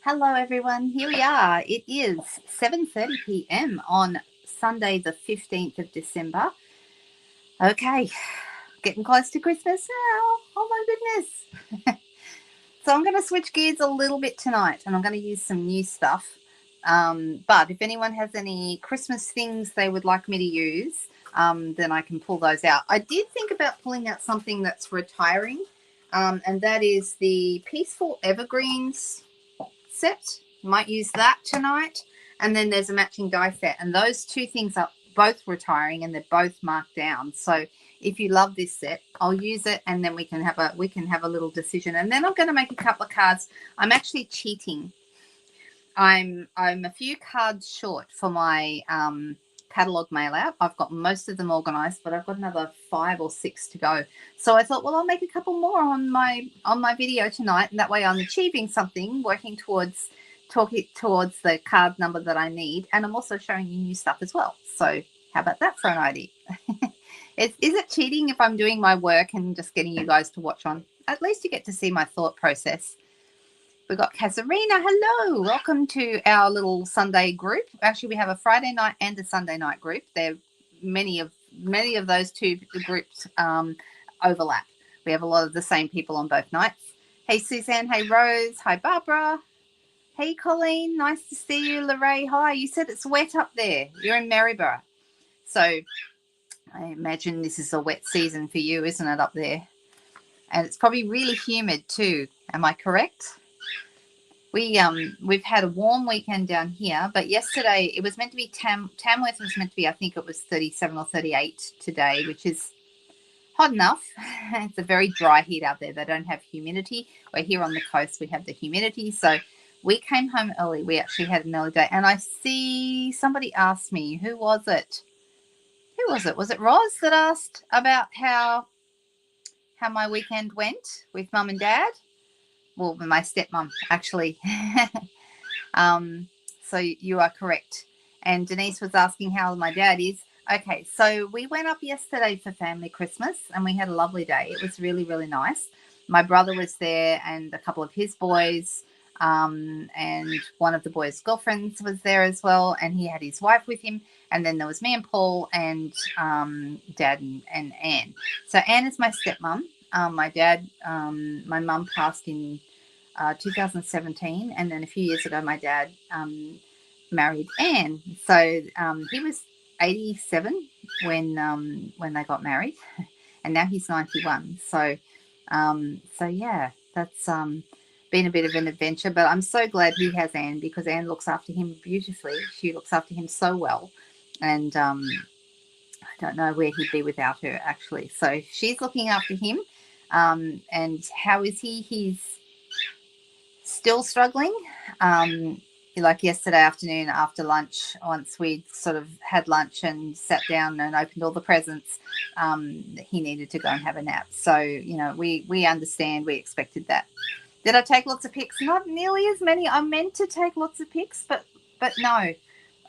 Hello, everyone. Here we are. It is 7:30 p.m. on Sunday, the 15th of December. Okay, getting close to Christmas now. Oh, my goodness. So I'm going to switch gears a little bit tonight, and I'm going to use some new stuff. But if anyone has any Christmas things they would like me to use, then I can pull those out. I did think about pulling out something that's retiring, and that is the Peaceful Evergreens set. Might use that tonight. And then there's a matching die set. And those two things are both retiring and they're both marked down. So if you love this set, I'll use it and then we can have a little decision. And then I'm going to make a couple of cards. I'm actually cheating. I'm a few cards short for my catalog mail out. I've got most of them organized, but I've got another 5 or 6 to go. So I thought, well, I'll make a couple more on my video tonight, and that way I'm achieving something, working towards the card number that I need, and I'm also showing you new stuff as well. So how about that for an idea? Is it cheating if I'm doing my work and just getting you guys to watch on? At least you get to see my thought process. We've got Kasarina. Hello. Welcome to our little Sunday group. Actually, we have a Friday night and a Sunday night group. There many of those two groups overlap. We have a lot of the same people on both nights. Hey, Suzanne. Hey, Rose. Hi, Barbara. Hey, Colleen. Nice to see you. Lorraine. Hi. You said it's wet up there. You're in Maryborough. So I imagine this is a wet season for you, isn't it, up there? And it's probably really humid too. Am I correct? We've had a warm weekend down here, but yesterday it was meant to be Tamworth was meant to be, I think it was 37 or 38 today, which is hot enough. It's a very dry heat out there. They don't have humidity. We're here on the coast. We have the humidity. So we came home early. We actually had an early day. And I see somebody asked me, who was it? Who was it? Was it Roz that asked about how my weekend went with mum and dad? Well, my stepmom, actually. So you are correct. And Denise was asking how my dad is. Okay, so we went up yesterday for family Christmas and we had a lovely day. It was really, really nice. My brother was there and a couple of his boys, and one of the boys' girlfriends was there as well, and he had his wife with him. And then there was me and Paul and Dad and Anne. So Anne is my stepmom. My dad, my mum passed in 2017, and then a few years ago my dad married Anne. So he was 87 when they got married, and now he's 91. So yeah, that's been a bit of an adventure, but I'm so glad he has Anne because Anne looks after him beautifully. She looks after him so well, and I don't know where he'd be without her, actually. So she's looking after him. And how is he? He's still struggling. Like yesterday afternoon after lunch, once we'd sort of had lunch and sat down and opened all the presents, he needed to go and have a nap. So, we understand, we expected that. Did I take lots of pics? Not nearly as many. I meant to take lots of pics, but no,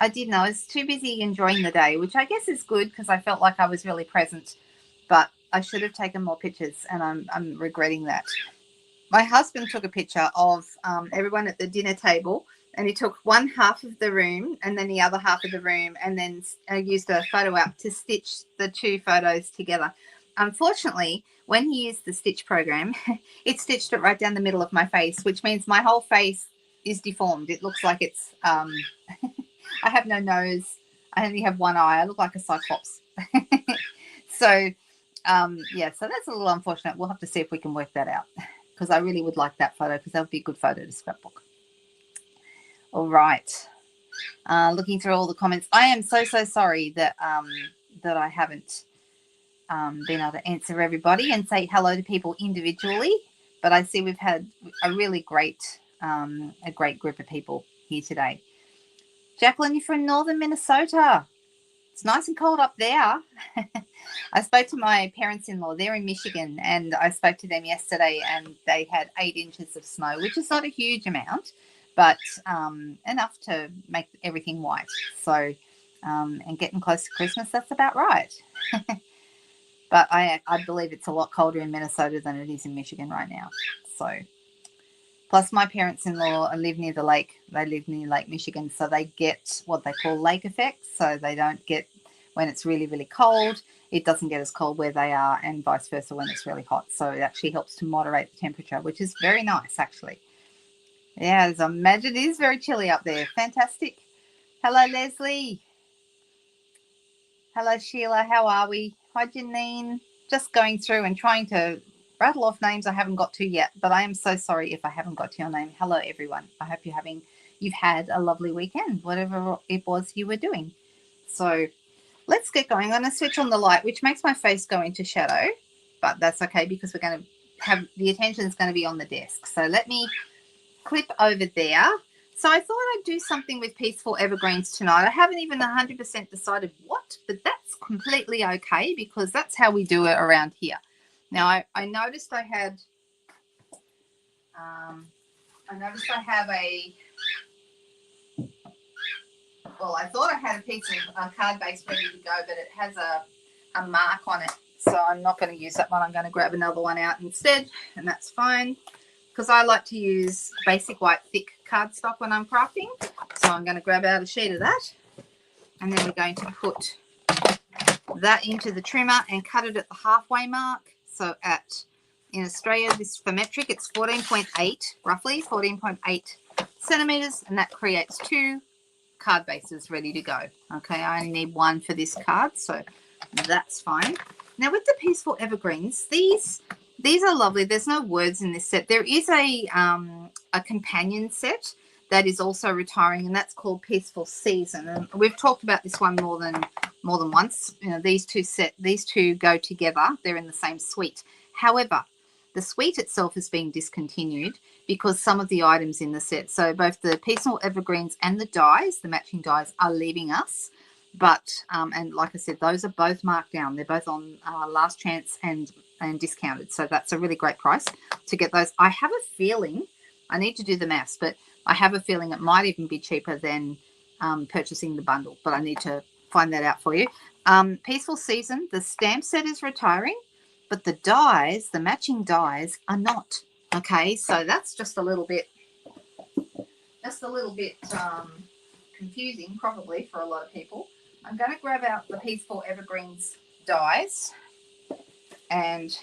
I didn't. I was too busy enjoying the day, which I guess is good because I felt like I was really present, but I should have taken more pictures and I'm regretting that. My husband took a picture of everyone at the dinner table, and he took one half of the room and then the other half of the room, and then used a photo app to stitch the two photos together. Unfortunately, when he used the stitch program, it stitched it right down the middle of my face, which means my whole face is deformed. It looks like it's I have no nose. I only have one eye. I look like a cyclops. So so that's a little unfortunate. We'll have to see if we can work that out, because I really would like that photo, because that would be a good photo to scrapbook. All right. Looking through all the comments. I am so sorry that that I haven't been able to answer everybody and say hello to people individually, but I see we've had a really great group of people here today. Jacqueline, you're from northern Minnesota. It's nice and cold up there. I spoke to my parents-in-law. They're in Michigan, and I spoke to them yesterday, and they had 8 inches of snow, which is not a huge amount, but enough to make everything white. So, and getting close to Christmas, that's about right. But I believe it's a lot colder in Minnesota than it is in Michigan right now. So, Plus, my parents-in-law live near the lake. They live near Lake Michigan, so they get what they call lake effect. So they don't get, when it's really, really cold, it doesn't get as cold where they are, and vice versa when it's really hot. So it actually helps to moderate the temperature, which is very nice, actually. Yeah, as I imagine it is very chilly up there. Fantastic. Hello, Leslie. Hello, Sheila. How are we? Hi, Janine. Just going through and trying to rattle off names I haven't got to yet, but I am so sorry if I haven't got to your name. Hello, everyone. I hope you've had a lovely weekend, whatever it was you were doing. So let's get going. I'm going to switch on the light, which makes my face go into shadow, but that's okay because we're going to have the attention is going to be on the desk. So let me clip over there. So I thought I'd do something with Peaceful Evergreens tonight. I haven't even 100% decided what, but that's completely okay because that's how we do it around here. Now I noticed I had, I thought I had a piece of card base ready to go, but it has a mark on it. So I'm not going to use that one. I'm going to grab another one out instead, and that's fine. Because I like to use basic white thick cardstock when I'm crafting. So I'm going to grab out a sheet of that. And then we're going to put that into the trimmer and cut it at the halfway mark. So in Australia, this for metric, it's 14.8, roughly 14.8 centimeters. And that creates 2 card bases ready to go. Okay, I only need 1 for this card. So that's fine. Now with the Peaceful Evergreens, these are lovely. There's no words in this set. There is a companion set that is also retiring, and that's called Peaceful Season. And we've talked about this one more than once. You know, these two go together. They're in the same suite. However, the suite itself is being discontinued because some of the items in the set, so both the Peaceful Evergreens and the dies, the matching dies, are leaving us. But and like I said, those are both marked down. They're both on last chance and discounted. So that's a really great price to get those. I have a feeling, I need to do the maths, but I have a feeling it might even be cheaper than purchasing the bundle, but I need to find that out for you. Peaceful Season, the stamp set is retiring, but the dies, the matching dies, are not. Okay, so that's just a little bit confusing probably for a lot of people. I'm going to grab out the Peaceful Evergreens dies, and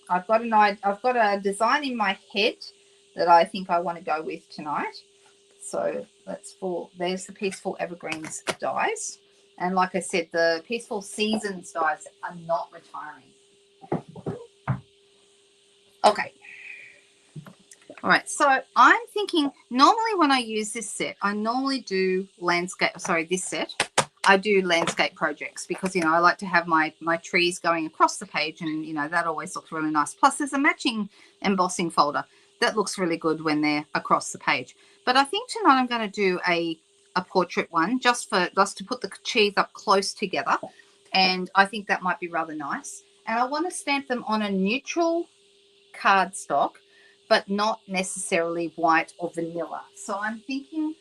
I've got a design in my head that I think I want to go with tonight. So there's the Peaceful Evergreens dies, and like I said, the Peaceful Seasons dies are not retiring. Okay. All right, so I'm thinking normally when I use this set, I normally do this set. I do landscape projects because, I like to have my trees going across the page, and, that always looks really nice. Plus, there's a matching embossing folder that looks really good when they're across the page. But I think tonight I'm going to do a portrait one just to put the trees up close together, and I think that might be rather nice. And I want to stamp them on a neutral cardstock, but not necessarily white or vanilla. So I'm thinking,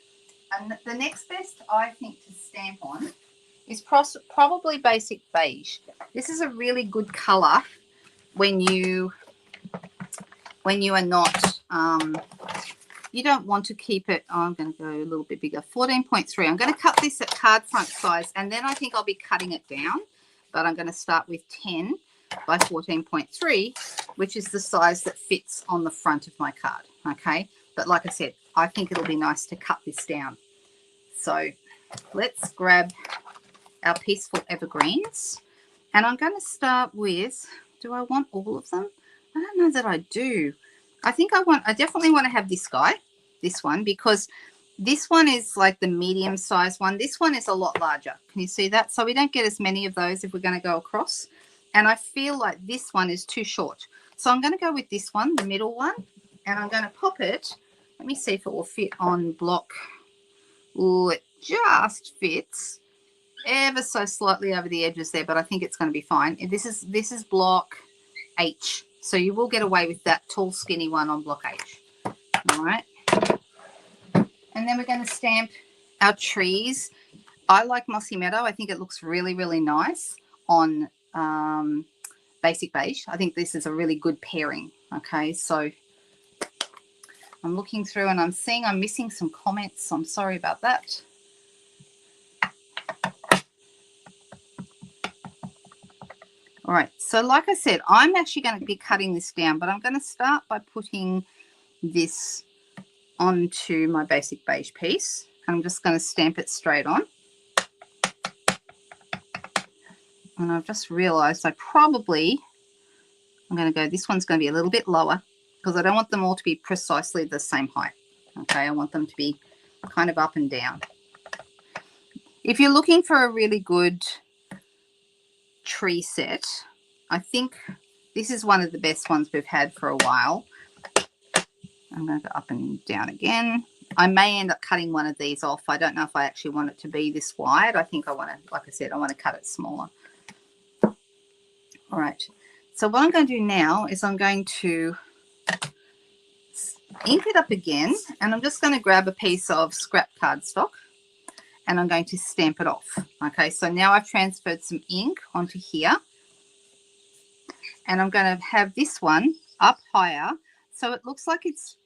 and the next best I think to stamp on is probably basic beige. This is a really good color when you are not, you don't want to keep it. I'm going to go a little bit bigger, 14.3. I'm going to cut this at card front size, and then I think I'll be cutting it down, but I'm going to start with 10 by 14.3, which is the size that fits on the front of my card. Okay, but like I said, I think it'll be nice to cut this down. So let's grab our Peaceful Evergreens, and I'm going to start with, do I want all of them? I don't know that I do. I definitely want to have this one, because this one is like the medium size one. This one is a lot larger. Can you see that? So we don't get as many of those if we're going to go across. And I feel like this one is too short. So I'm going to go with this one, the middle one, and I'm going to pop it. Let me see if it will fit on block. Oh, it just fits ever so slightly over the edges there, but I think it's going to be fine. This is block H. So you will get away with that tall, skinny one on block H. All right. And then we're going to stamp our trees. I like Mossy Meadow. I think it looks really, really nice on basic beige. I think this is a really good pairing. Okay, so I'm looking through and I'm seeing I'm missing some comments. So I'm sorry about that. All right, so like I said, I'm actually going to be cutting this down, but I'm going to start by putting this onto my basic beige piece. I'm just going to stamp it straight on. And I've just realized I'm going to go, this one's going to be a little bit lower because I don't want them all to be precisely the same height. Okay, I want them to be kind of up and down. If you're looking for a really good tree set, I think this is one of the best ones we've had for a while. I'm going to go up and down again. I may end up cutting one of these off. I don't know if I actually want it to be this wide. I think I want to, like I said, I want to cut it smaller. All right. So what I'm going to do now is I'm going to ink it up again, and I'm just going to grab a piece of scrap cardstock and I'm going to stamp it off. Okay, so now I've transferred some ink onto here, and I'm going to have this one up higher so it looks like it's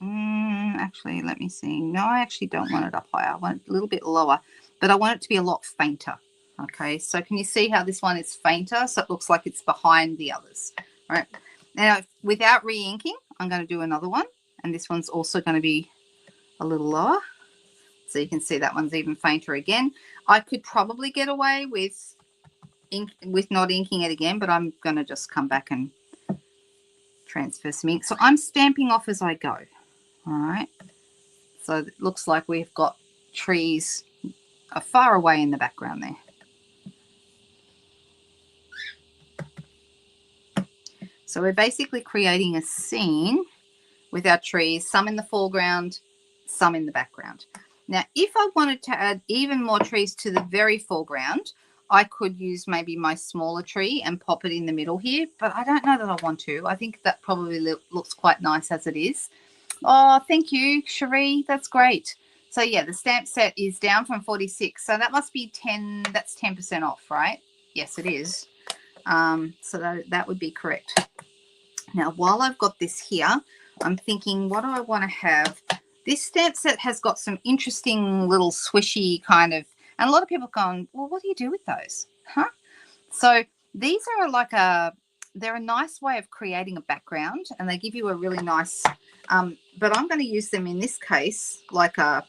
actually, let me see. No, I actually don't want it up higher. I want it a little bit lower, but I want it to be a lot fainter. Okay, so can you see how this one is fainter? So it looks like it's behind the others. All right, now without re-inking, I'm going to do another one, and this one's also going to be a little lower. So you can see that one's even fainter again. I could probably get away with not inking it again, but I'm going to just come back and transfer some ink. So I'm stamping off as I go. All right, so it looks like we've got trees far away in the background there. So we're basically creating a scene with our trees, some in the foreground, some in the background. Now, if I wanted to add even more trees to the very foreground, I could use maybe my smaller tree and pop it in the middle here, but I don't know that I want to. I think that probably looks quite nice as it is. Oh, thank you, Cherie. That's great. So, yeah, the stamp set is down from 46. So that must be 10. That's 10% off, right? Yes, it is. So that would be correct. Now, while I've got this here, I'm thinking, what do I want to have? This stamp set has got some interesting little swishy kind of, and a lot of people are going, well, what do you do with those? Huh? So these are like they're a nice way of creating a background, and they give you a really nice, but I'm going to use them in this case like a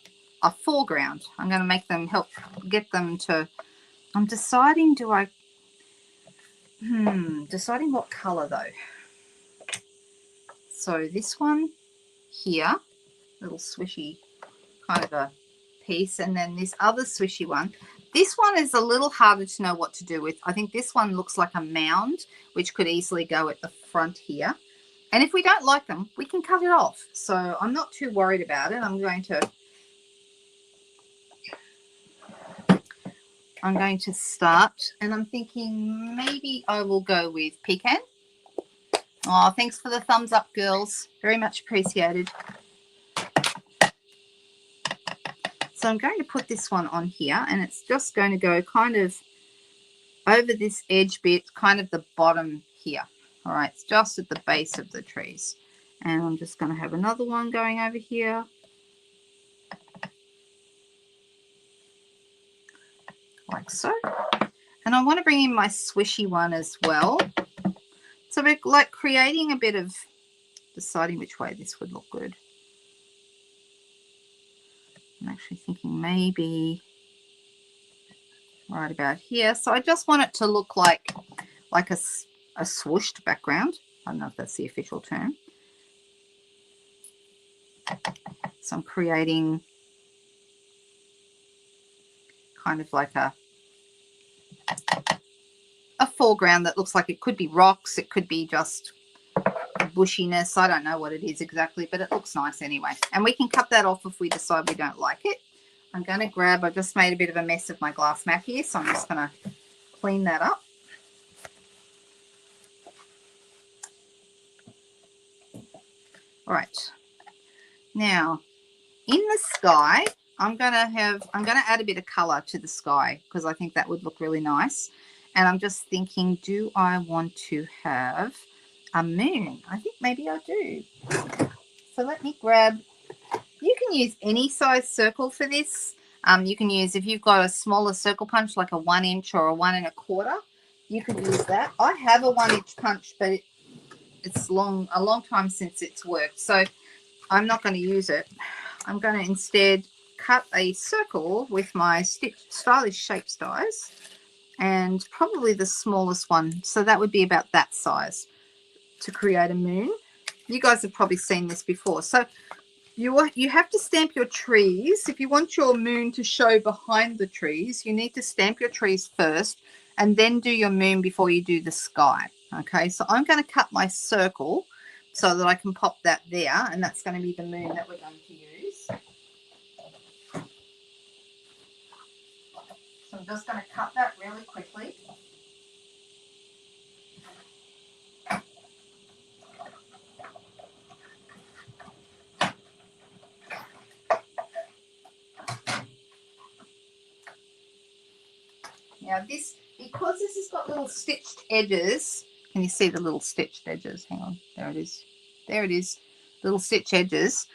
foreground. I'm going to make them help get them to, I'm deciding, deciding what color though. So this one here, little swishy kind of a piece, and then this other swishy one. This one is a little harder to know what to do with. I think this one looks like a mound, which could easily go at the front here. And if we don't like them, we can cut it off. So I'm not too worried about it. I'm going to start, and I'm thinking maybe I will go with pecan. Oh, thanks for the thumbs up, girls. Very much appreciated. So I'm going to put this one on here, and it's just going to go kind of over this edge bit, kind of the bottom here. All right, it's just at the base of the trees. And I'm just going to have another one going over here. Like so. And I want to bring in my swishy one as well. So we're like creating a bit of, deciding which way this would look good. I'm actually thinking maybe right about here. So I just want it to look like a swooshed background. I don't know if that's the official term. So I'm creating kind of like a foreground that looks like it could be rocks. It could be just bushiness. I don't know what it is exactly, but it looks nice anyway. And we can cut that off if we decide we don't like it. I'm going to grab, I just made a bit of a mess of my glass mat here, so I'm just going to clean that up. All right. Now, in the sky, I'm going to add a bit of color to the sky because I think that would look really nice. And I'm just thinking, do I want to have a moon? I think maybe I do. So let me grab, you can use any size circle for this. You can use, if you've got a smaller circle punch, like a 1 inch or a 1 1/4, you could use that. I have a 1 inch punch, but it's a long time since it's worked. So I'm not going to use it. I'm going to instead cut a circle with my stylish shapes dies, and probably the smallest one. So that would be about that size to create a moon. You guys have probably seen this before. So you have to stamp your trees. If you want your moon to show behind the trees, you need to stamp your trees first and then do your moon before you do the sky. Okay, so I'm going to cut my circle so that I can pop that there, and that's going to be the moon that we're going to use. So I'm just going to cut that really quickly. Now this, because this has got little stitched edges, can you see the little stitched edges? Hang on, there it is. There it is, little stitch edges.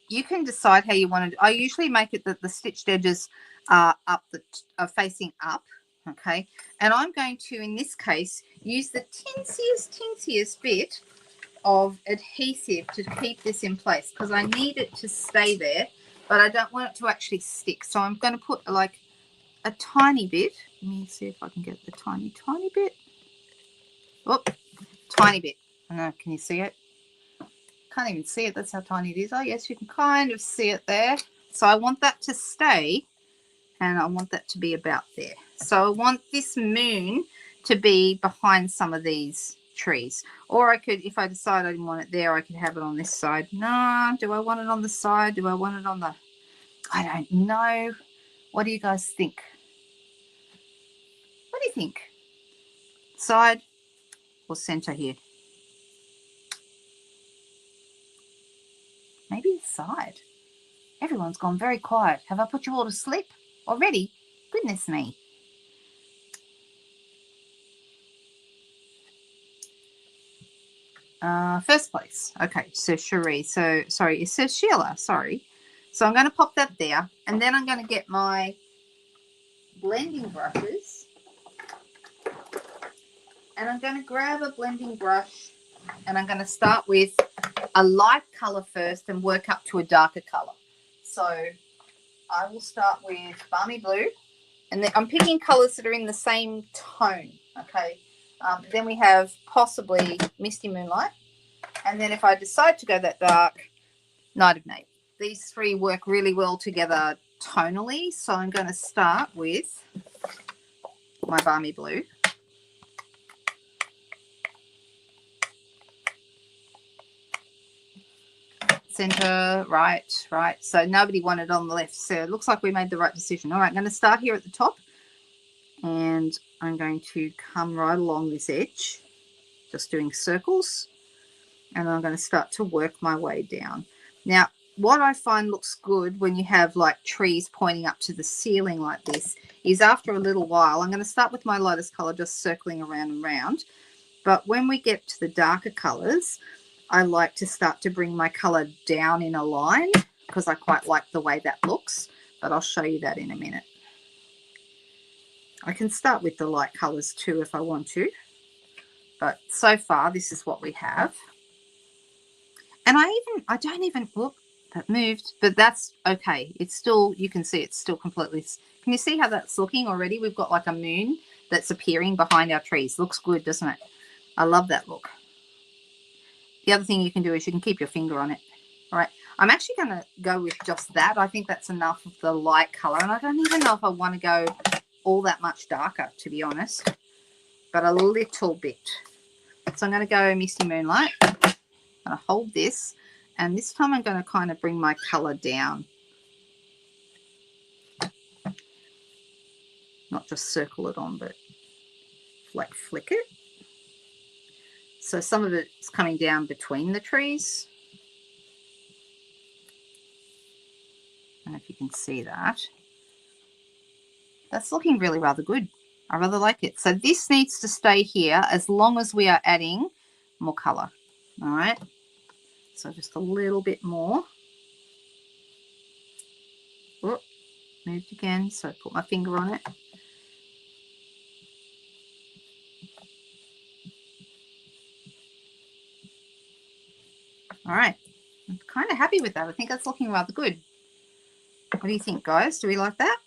You can decide how you want to. I usually make it that the stitched edges are facing up, okay? And I'm going to, in this case, use the tinsiest bit of adhesive to keep this in place, because I need it to stay there, but I don't want it to actually stick. So I'm going to put like a tiny bit. Let me see if I can get the tiny bit. Oh, tiny bit. No, can you see it? Can't even see it. That's how tiny it is. Oh, yes, you can kind of see it there. So I want that to stay, and I want that to be about there. So I want this moon to be behind some of these trees. Or I could, if I decide I didn't want it there, I could have it on this side. No, do I want it on the side? Do I want it on the... I don't know. What do you guys think? What do you think? Side or center here? Maybe the side. Everyone's gone very quiet. Have I put you all to sleep already? Goodness me. First place. Okay, so Cherie. So, sorry, it says Sheila. Sorry. So I'm going to pop that there. And then I'm going to get my blending brushes. And I'm going to grab a blending brush, and I'm going to start with a light color first and work up to a darker color. So I will start with Balmy Blue, and then I'm picking colors that are in the same tone. Okay. Then we have possibly Misty Moonlight, and then if I decide to go that dark, Night of Nate. These three work really well together tonally, so I'm going to start with my Balmy Blue. Center, right. So nobody wanted on the left. So it looks like we made the right decision. All right, I'm going to start here at the top, and I'm going to come right along this edge, just doing circles, and I'm going to start to work my way down. Now, what I find looks good when you have like trees pointing up to the ceiling like this is after a little while, I'm going to start with my lightest color, just circling around and round. But when we get to the darker colors, I like to start to bring my color down in a line, because I quite like the way that looks, but I'll show you that in a minute. I can start with the light colors too if I want to, but so far this is what we have. And I don't even, whoop, that moved, but that's okay. It's still, you can see it's still completely, can you see how that's looking already? We've got like a moon that's appearing behind our trees. Looks good, doesn't it? I love that look. The other thing you can do is you can keep your finger on it. All right, I'm actually going to go with just that. I think that's enough of the light color, and I don't even know if I want to go all that much darker, to be honest, but a little bit. So I'm going to go Misty Moonlight. I'm going to hold this, and this time I'm going to kind of bring my color down. Not just circle it on, but like flick it. So some of it's coming down between the trees. I don't know if you can see that. That's looking really rather good. I rather like it. So this needs to stay here as long as we are adding more color. All right. So just a little bit more. Whoop, moved again, so I put my finger on it. All right, I'm kind of happy with that. I think that's looking rather good. What do you think, guys? Do we like that?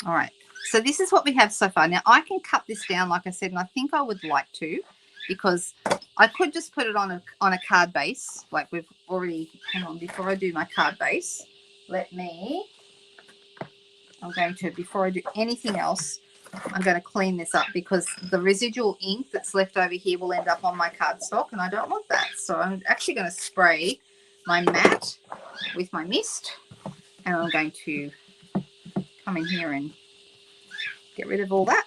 All right, so this is what we have so far. Now, I can cut this down, like I said, and I think I would like to, because I could just put it on a card base, like we've already, hang on, before I do my card base, I'm going to, before I do anything else, I'm going to clean this up because the residual ink that's left over here will end up on my cardstock, and I don't want that. So I'm actually going to spray my mat with my mist, and I'm going to come in here and get rid of all that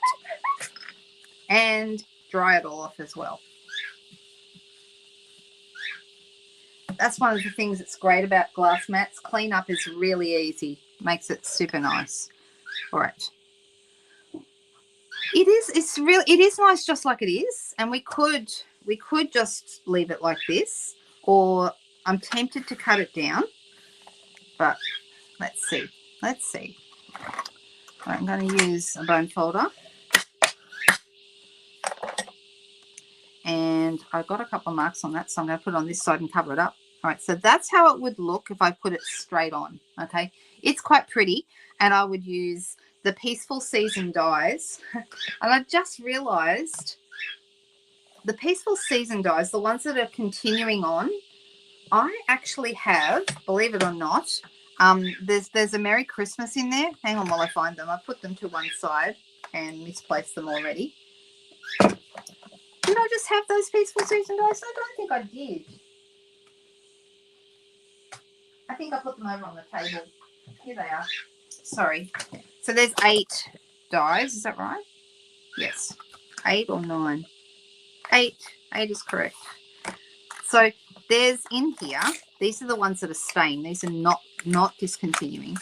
and dry it all off as well. That's one of the things that's great about glass mats. Cleanup is really easy. Makes it super nice. All right. It is nice just like it is, and we could just leave it like this, or I'm tempted to cut it down, but let's see. Right, I'm going to use a bone folder, and I've got a couple of marks on that, so I'm going to put it on this side and cover it up. All right, so that's how it would look if I put it straight on. Okay, it's quite pretty, and I would use the Peaceful Season dies. And I just realized the Peaceful Season dies, the ones that are continuing on, I actually have, believe it or not, there's a Merry Christmas in there. Hang on while I find them. I put them to one side and misplaced them already. Did I just have those Peaceful Season dies? I don't think I did. I think I put them over on the table. Here they are. Sorry. So there's 8 dies, is that right? Yes. 8 or 9? 8. 8 is correct. So there's in here, these are the ones that are staying. These are not discontinuing.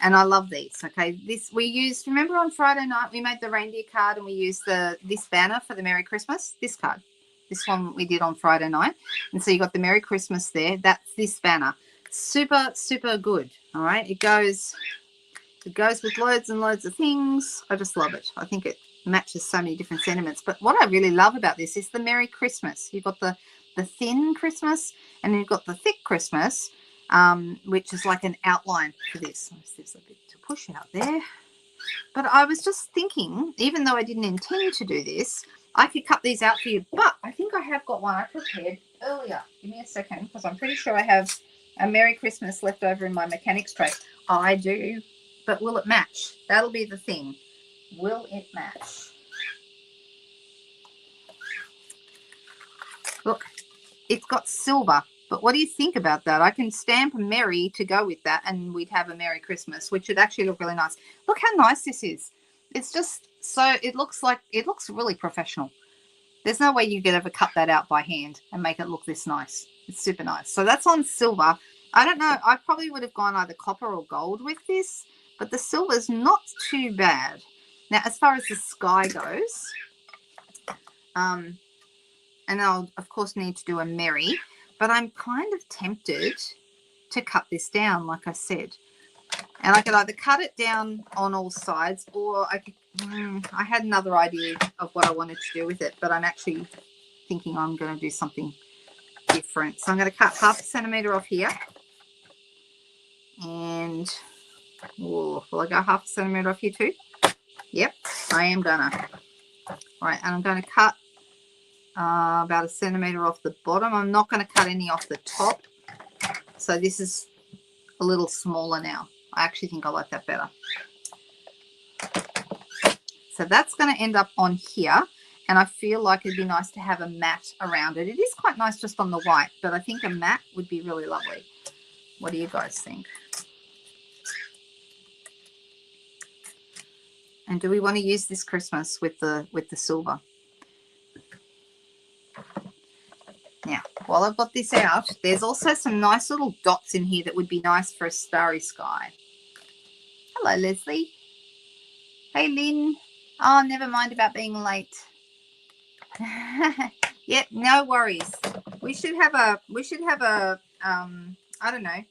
And I love these, okay? This we used, remember on Friday night we made the reindeer card and we used this banner for the Merry Christmas? This card. This one we did on Friday night. And so you got the Merry Christmas there. That's this banner. Super, super good, all right? It goes with loads and loads of things. I just love it. I think it matches so many different sentiments. But what I really love about this is the Merry Christmas. You've got the thin Christmas, and you've got the thick Christmas, which is like an outline for this. There's a bit to push out there. But I was just thinking, even though I didn't intend to do this, I could cut these out for you. But I think I have got one I prepared earlier. Give me a second, because I'm pretty sure I have a Merry Christmas left over in my mechanics tray. I do. But will it match? That'll be the thing. Will it match? Look, it's got silver. But what do you think about that? I can stamp Merry to go with that, and we'd have a Merry Christmas, which would actually look really nice. Look how nice this is. It's just so, it looks really professional. There's no way you could ever cut that out by hand and make it look this nice. It's super nice. So that's on silver. I don't know. I probably would have gone either copper or gold with this, but the silver's not too bad. Now, as far as the sky goes, and I'll, of course, need to do a Merry, but I'm kind of tempted to cut this down, like I said. And I could either cut it down on all sides, or I could, I had another idea of what I wanted to do with it, but I'm actually thinking I'm going to do something different. So I'm going to cut 1/2 centimetre off here. And, will I go 1/2 centimetre off here too? Yep, I am going to. All right, and I'm going to cut about 1 centimetre off the bottom. I'm not going to cut any off the top. So this is a little smaller now. I actually think I like that better. So that's going to end up on here. And I feel like it'd be nice to have a mat around it. It is quite nice just on the white, but I think a mat would be really lovely. What do you guys think? And do we want to use this Christmas with the silver? Now, while I've got this out, there's also some nice little dots in here that would be nice for a starry sky. Hello, Leslie. Hey, Lynn. Oh, never mind about being late. Yeah, no worries. We should have a I don't know.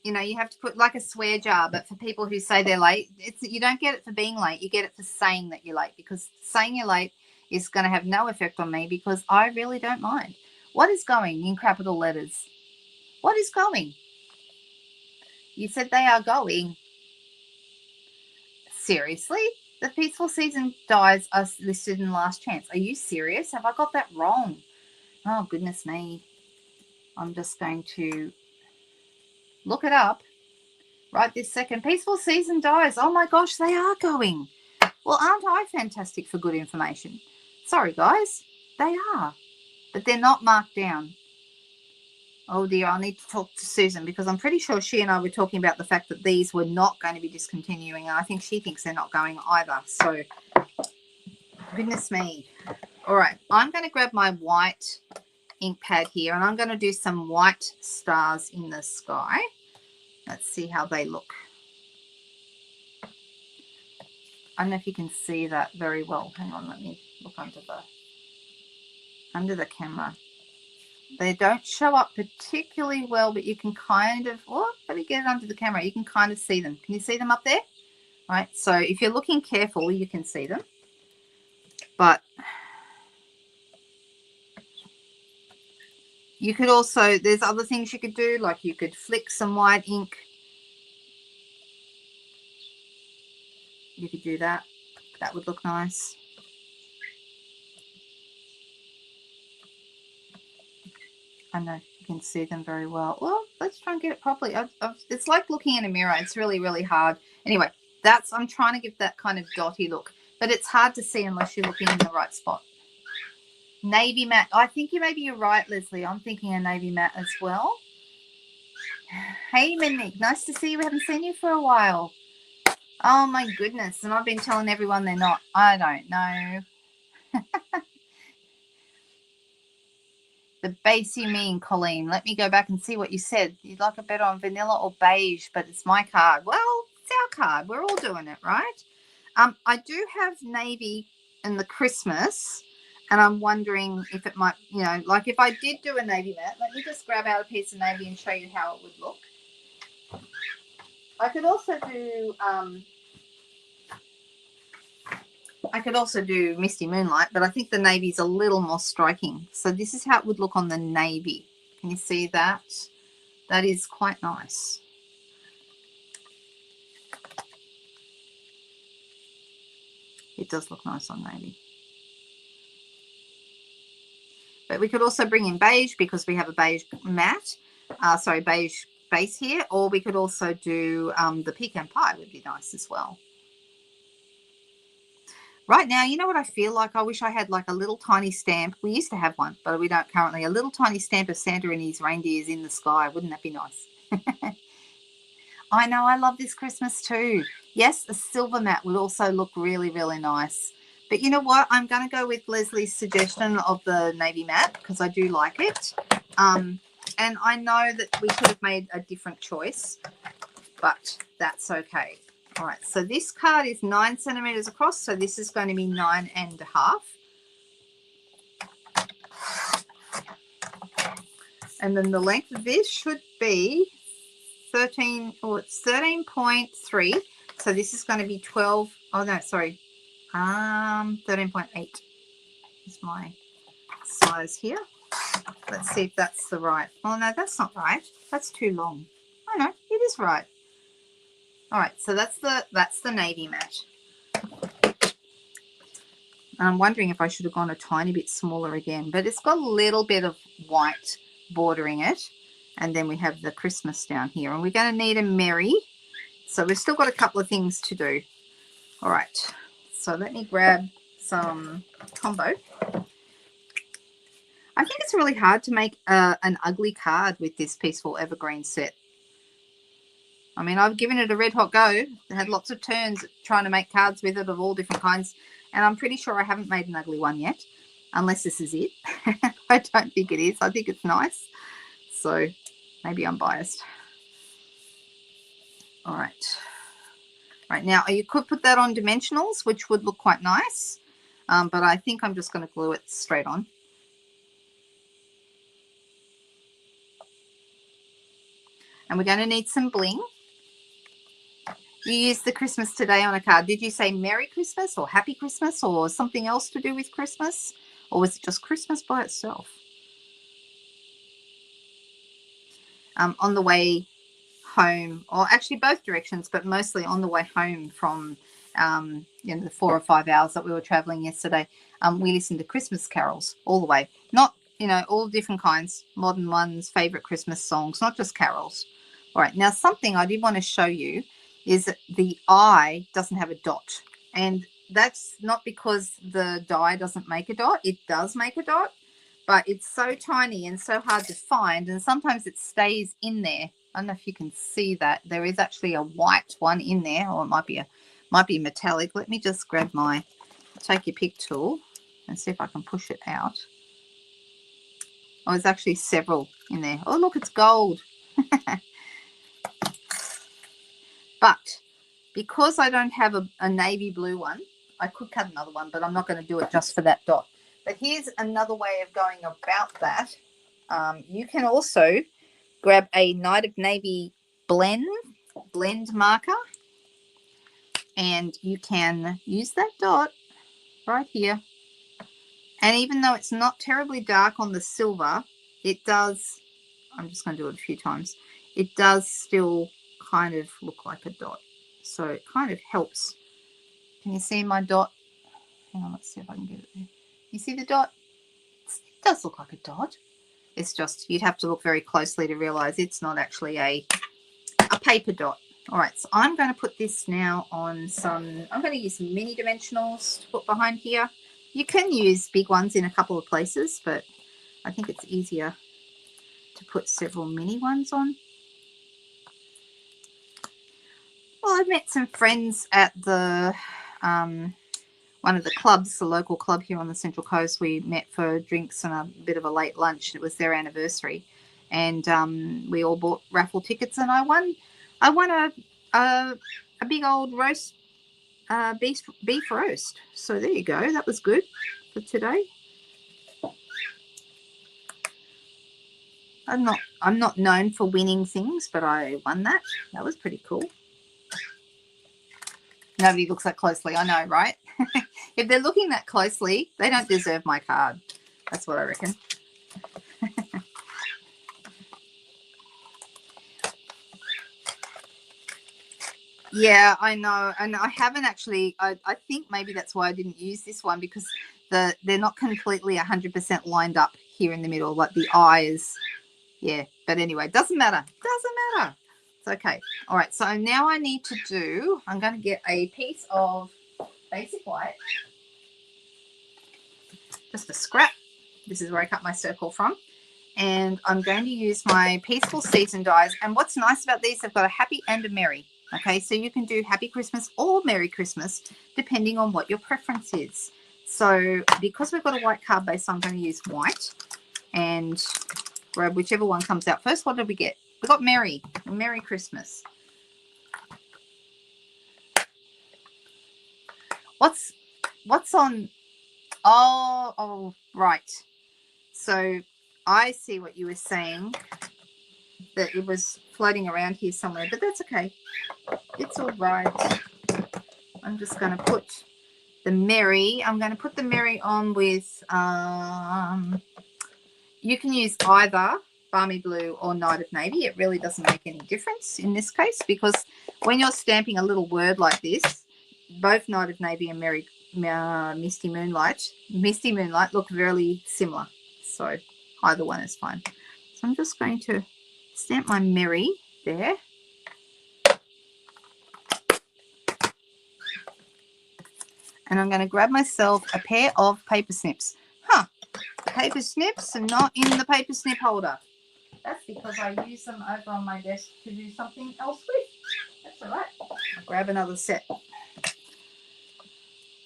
You know, you have to put like a swear jar, but for people who say they're late, you don't get it for being late. You get it for saying that you're late, because saying you're late is going to have no effect on me, because I really don't mind. What is going in capital letters? What is going? You said they are going. Seriously? The peaceful season dies are listed in last chance. Are you serious? Have I got that wrong? Oh, goodness me. I'm just going to look it up right this second. Peaceful season dies. Oh my gosh, they are going. Well, aren't I fantastic for good information? Sorry, guys. They are. But they're not marked down. Oh dear, I'll need to talk to Susan, because I'm pretty sure she and I were talking about the fact that these were not going to be discontinuing. And I think she thinks they're not going either. So, goodness me. All right, I'm going to grab my white ink pad here, and I'm going to do some white stars in the sky. Let's see how they look. I don't know if you can see that very well. Hang on, let me look under the camera. They don't show up particularly well, but you can kind of, oh, let me get it under the camera. You can kind of see them. Can you see them up there? Right, so if you're looking careful, you can see them. But you could also, there's other things you could do, like you could flick some white ink. You could do that. That would look nice. I know you can see them very well. Well, let's try and get it properly. It's like looking in a mirror. It's really, really hard. Anyway, I'm trying to give that kind of dotty look, but it's hard to see unless you're looking in the right spot. Navy matte. I think you're right, Leslie. I'm thinking a navy matte as well. Hey, Monique. Nice to see you. We haven't seen you for a while. Oh, my goodness. And I've been telling everyone they're not. I don't know. The base you mean, Colleen. Let me go back and see what you said. You'd like it better on vanilla or beige, but it's my card. Well, it's our card. We're all doing it, right? I do have navy in the Christmas, and I'm wondering if it might, you know, like if I did do a navy matte, let me just grab out a piece of navy and show you how it would look. I could also do Misty Moonlight, but I think the navy's a little more striking. So this is how it would look on the navy. Can you see that? That is quite nice. It does look nice on navy. But we could also bring in beige, because we have a beige matte, beige base here, or we could also do the pecan pie would be nice as well. Right now, you know what I feel like? I wish I had like a little tiny stamp. We used to have one, but we don't currently. A little tiny stamp of Santa and his reindeers in the sky. Wouldn't that be nice? I know, I love this Christmas too. Yes, a silver matte would also look really, really nice. But you know what? I'm going to go with Leslie's suggestion of the navy matte, because I do like it. And I know that we could have made a different choice, but that's okay. All right, so this card is 9 centimeters across, so this is going to be 9.5. And then the length of this should be 13, or it's 13.3. So this is going to be 12. Oh no, sorry. 13.8 is my size here. Let's see if that's the right. Oh no, that's not right. That's too long. Oh no, it is right. All right, so that's the navy matte. And I'm wondering if I should have gone a tiny bit smaller again, but it's got a little bit of white bordering it. And then we have the Christmas down here, and we're going to need a Merry. So we've still got a couple of things to do. All right, so let me grab some combo. I think it's really hard to make an ugly card with this Peaceful Evergreen set. I mean, I've given it a red hot go. I had lots of turns trying to make cards with it of all different kinds, and I'm pretty sure I haven't made an ugly one yet, unless this is it. I don't think it is. I think it's nice. So maybe I'm biased. All right. Right now, you could put that on dimensionals, which would look quite nice. but I think I'm just going to glue it straight on. And we're going to need some bling. You used the Christmas today on a card. Did you say Merry Christmas or Happy Christmas or something else to do with Christmas? Or was it just Christmas by itself? On the way home, or actually both directions, but mostly on the way home from the 4 or 5 hours that we were traveling yesterday, we listened to Christmas carols all the way. Not, all different kinds, modern ones, favorite Christmas songs, not just carols. All right, now something I did want to show you is that the eye doesn't have a dot, and that's not because the die doesn't make a dot. It does make a dot, but it's so tiny and so hard to find, and sometimes it stays in there. I don't know if you can see that. There is actually a white one in there, or it might be metallic. Let me just grab my take your pick tool and see if I can push it out. Oh, there's actually several in there. Oh, look, it's gold. But because I don't have a navy blue one, I could cut another one, but I'm not going to do it just for that dot. But here's another way of going about that. You can also grab a Night of Navy blend marker, and you can use that dot right here. And even though it's not terribly dark on the silver, it does, I'm just going to do it a few times, it does still kind of look like a dot. So it kind of helps. Can you see my dot? Hang on, let's see if I can get it there. You see the dot? It does look like a dot. It's just, you'd have to look very closely to realize it's not actually a paper dot. All right, so I'm going to put this now on some, I'm going to use some mini dimensionals to put behind here. You can use big ones in a couple of places, but I think it's easier to put several mini ones on. Well, I've met some friends at the one of the clubs, the local club here on the Central Coast. We met for drinks and a bit of a late lunch. It was their anniversary, and we all bought raffle tickets, and I won a big old roast beef roast. So there you go. That was good for today. I'm not known for winning things, but I won that. That was pretty cool. Nobody looks that closely. I know, right? If they're looking that closely, they don't deserve my card. That's what I reckon. Yeah, I know. And I haven't actually, I think maybe that's why I didn't use this one, because they're not completely 100% lined up here in the middle. Like the eyes. Yeah, but anyway, doesn't matter. Doesn't matter. It's okay. All right, so now I need to do, I'm going to get a piece of basic white. Just a scrap. This is where I cut my circle from. And I'm going to use my Peaceful Season dies. And what's nice about these, they've got a happy and a merry. Okay, so you can do Happy Christmas or Merry Christmas, depending on what your preference is. So because we've got a white card base, I'm going to use white and grab whichever one comes out first. What did we get? We got Merry. Merry Christmas. What's on? Oh, right. So I see what you were saying, that it was floating around here somewhere, but that's okay. It's all right. I'm just going to put the Merry. I'm going to put the Merry on with, you can use either Balmy Blue or Night of Navy. It really doesn't make any difference in this case, because when you're stamping a little word like this, both Night of Navy and Misty Moonlight look really similar. So either one is fine. So I'm just going to stamp my Merry there. And I'm going to grab myself a pair of paper snips. The paper snips are not in the paper snip holder. That's because I use them over on my desk to do something else with. That's all right. I'll grab another set.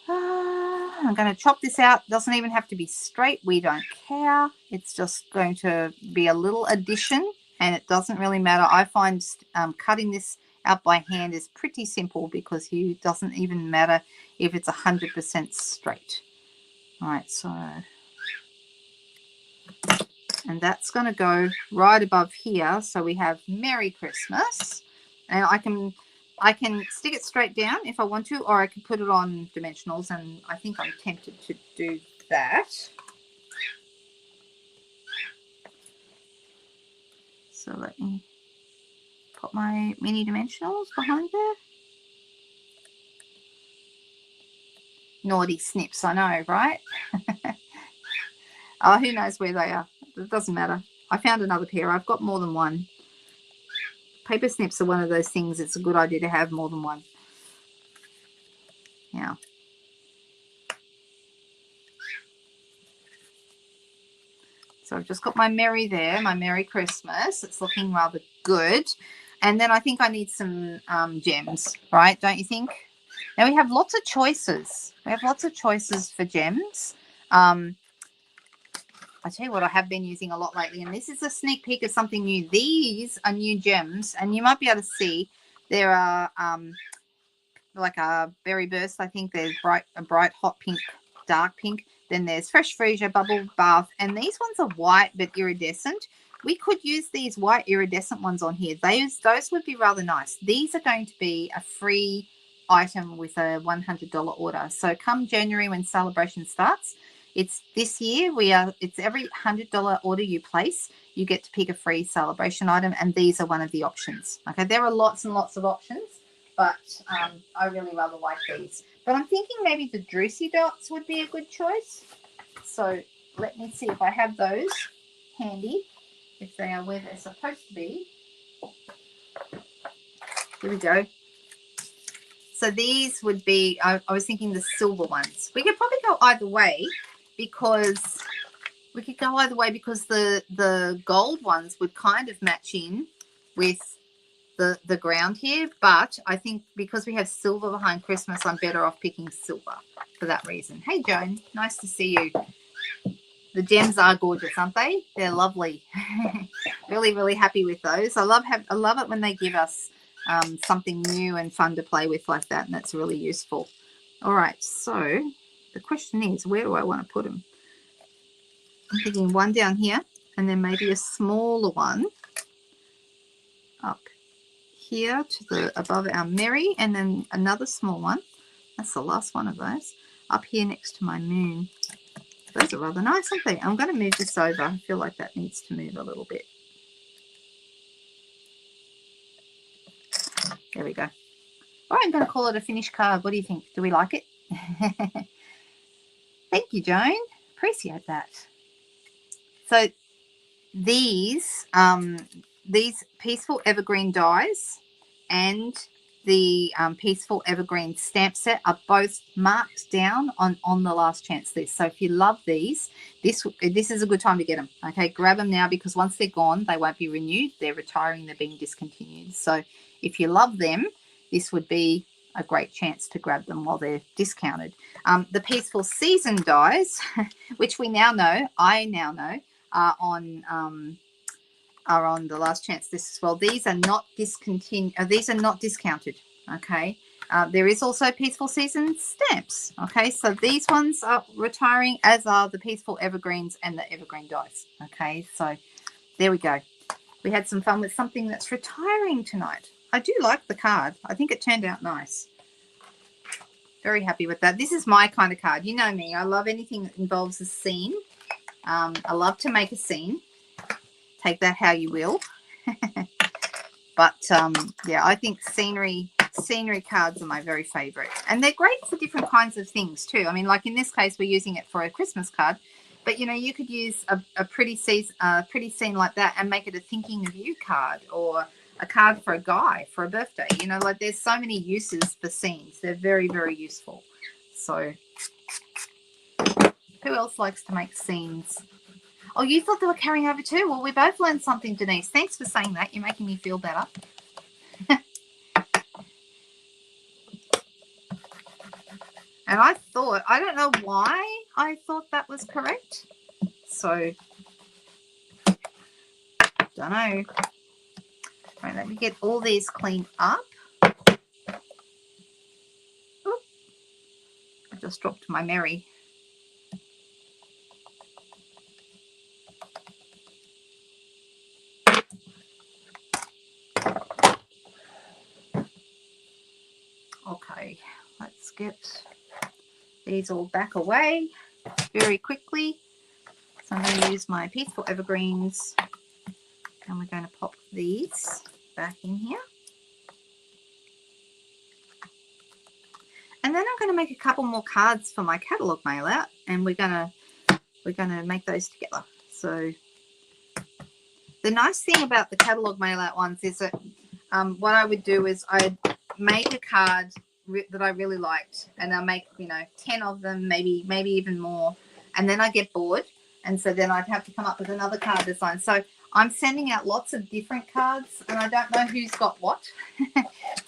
I'm going to chop this out. Doesn't even have to be straight. We don't care. It's just going to be a little addition, and it doesn't really matter. I find cutting this out by hand is pretty simple, because it doesn't even matter if it's 100% straight. All right, so, and that's going to go right above here. So we have Merry Christmas. And I can stick it straight down if I want to, or I can put it on dimensionals, and I think I'm tempted to do that. So let me put my mini dimensionals behind there. Naughty snips, I know, right? Oh, who knows where they are? It doesn't matter. I found another pair. I've got more than one. Paper snips are one of those things. It's a good idea to have more than one. Yeah. So I've just got my Merry there, my Merry Christmas. It's looking rather good. And then I think I need some gems, right? Don't you think? Now we have lots of choices. We have lots of choices for gems. I tell you what, I have been using a lot lately, and this is a sneak peek of something new. These are new gems, and you might be able to see there are like a berry burst. I think there's a bright hot pink, dark pink. Then there's fresh freesia, bubble bath, and these ones are white but iridescent. We could use these white iridescent ones on here. Those would be rather nice. These are going to be a free item with a $100 order. So come January when celebration starts, it's this year it's every $100 order you place, you get to pick a free celebration item, and these are one of the options. Okay, there are lots and lots of options, but I really rather like these. But I'm thinking maybe the Drucy dots would be a good choice. So let me see if I have those handy, if they are where they're supposed to be. Here we go. So these would be, I was thinking the silver ones. We could probably go either way because the gold ones would kind of match in with the ground here. But I think because we have silver behind Christmas, I'm better off picking silver for that reason. Hey, Joan, nice to see you. The gems are gorgeous, aren't they? They're lovely. Really, really happy with those. I love it when they give us something new and fun to play with like that, and that's really useful. All right, so the question is, where do I want to put them? I'm thinking one down here, and then maybe a smaller one up here to the above our Merry, and then another small one. That's the last one of those up here next to my moon. Those are rather nice, aren't they? I'm going to move this over. I feel like that needs to move a little bit. There we go. All right, I'm going to call it a finished card. What do you think? Do we like it? Thank you, Joan. Appreciate that. So these Peaceful Evergreen dies and the Peaceful Evergreen stamp set are both marked down on the last chance list. So if you love these, this is a good time to get them. Okay, grab them now, because once they're gone, they won't be renewed. They're retiring. They're being discontinued. So if you love them, this would be a great chance to grab them while they're discounted. The Peaceful Season dies, which I now know, are on the last chance list as well. These are not discontinued. These are not discounted. Okay. There is also Peaceful Season stamps. Okay, so these ones are retiring, as are the Peaceful Evergreens and the Evergreen dies. Okay, so there we go. We had some fun with something that's retiring tonight. I do like the card. I think it turned out nice. Very happy with that. This is my kind of card. You know me. I love anything that involves a scene. I love to make a scene. Take that how you will. But yeah, I think scenery cards are my very favorite, and they're great for different kinds of things too. I mean, like in this case, we're using it for a Christmas card, but you know, you could use a pretty scene like that and make it a thinking of you card, or a card for a guy for a birthday. You know, like there's so many uses for scenes. They're very, very useful. So who else likes to make scenes? Oh, you thought they were carrying over too? Well, we both learned something, Denise. Thanks for saying that. You're making me feel better. And I don't know why I thought that was correct. So, don't know. Right, let me get all these cleaned up. Oop. I just dropped my Merry. Okay, let's get these all back away very quickly. So I'm going to use my Peaceful Evergreens, and we're going to pop these back in here. And then I'm going to make a couple more cards for my catalogue mail out, and we're going to make those together. So the nice thing about the catalogue mail out ones is that what I would do is I'd make a card that I really liked, and I'll make 10 of them, maybe even more, and then I get bored, and so then I'd have to come up with another card design. So I'm sending out lots of different cards, and I don't know who's got what.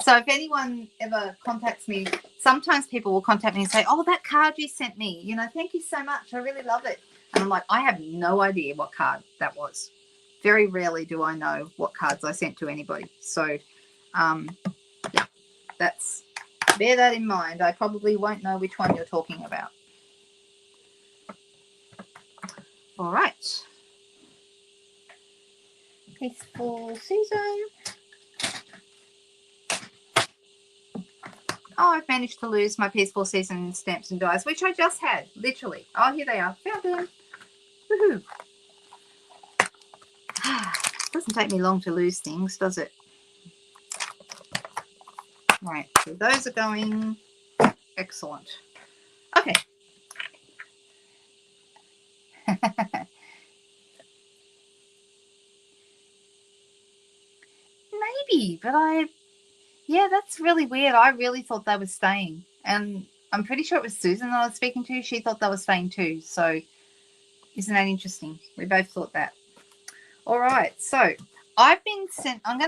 So if anyone ever contacts me, sometimes people will contact me and say, oh, that card you sent me, thank you so much, I really love it. And I'm like, I have no idea what card that was. Very rarely do I know what cards I sent to anybody. So yeah, bear that in mind. I probably won't know which one you're talking about. All right. Peaceful Season. Oh, I've managed to lose my Peaceful Season stamps and dies, which I just had, literally. Oh, here they are. Found them. Woohoo. Doesn't take me long to lose things, does it? Right, so those are going. Excellent. Okay. Maybe, but yeah, that's really weird. I really thought they were staying. And I'm pretty sure it was Susan that I was speaking to. She thought they were staying too. So isn't that interesting? We both thought that. All right. So I'm going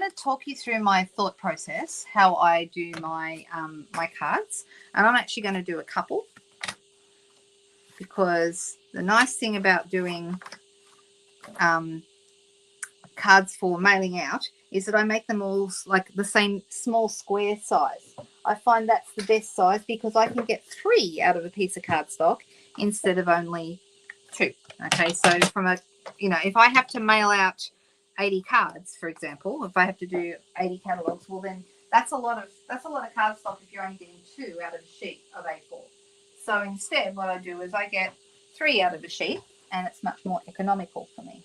to talk you through my thought process, how I do my my cards. And I'm actually going to do a couple, because the nice thing about doing cards for mailing out is that I make them all like the same small square size. I find that's the best size because I can get 3 out of a piece of cardstock instead of only 2. Okay, so from a, if I have to mail out 80 cards, for example, if I have to do 80 catalogs, well then that's a lot of cardstock if you're only getting 2 out of a sheet of A4. So instead, what I do is I get 3 out of a sheet, and it's much more economical for me.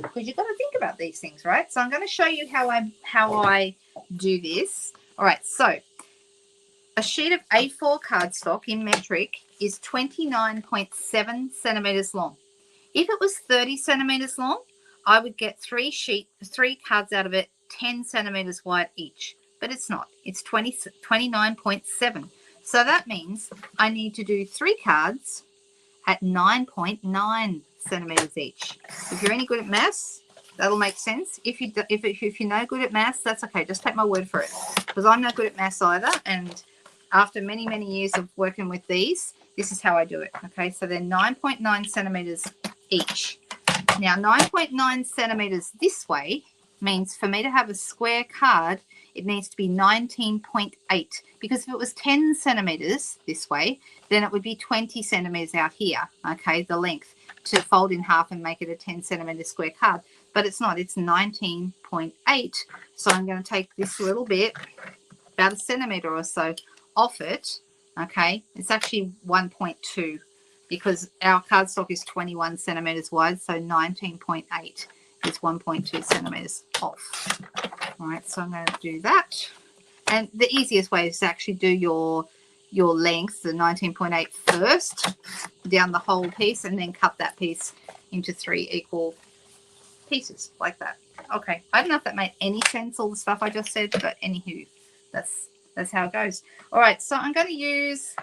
Because you've got to think about these things, right? So I'm going to show you how I do this. All right, so a sheet of A4 cardstock in metric is 29.7 centimeters long. If it was 30 centimeters long, I would get 3 cards out of it, 10 centimeters wide each. But it's not. It's 29.7. So that means I need to do 3 cards at 9.9 centimeters each. If you're any good at maths, that'll make sense. If you're no good at maths, that's okay. Just take my word for it, because I'm not good at maths either. And after many years of working with these, this is how I do it. Okay, so they're 9.9 centimeters each. Now 9.9 centimeters this way means for me to have a square card, it needs to be 19.8, because if it was 10 centimeters this way, then it would be 20 centimeters out here, okay, the length, to fold in half and make it a 10 centimeter square card. But it's not, it's 19.8. So I'm going to take this little bit, about a centimeter or so, off it. Okay, it's actually 1.2, because our cardstock is 21 centimeters wide, so 19.8 is 1.2 centimeters off. All right, so I'm going to do that. And the easiest way is to actually do your length, the 19.8 first, down the whole piece, and then cut that piece into 3 equal pieces like that. Okay, I don't know if that made any sense, all the stuff I just said, but anywho, that's how it goes. All right, so I'm going to use,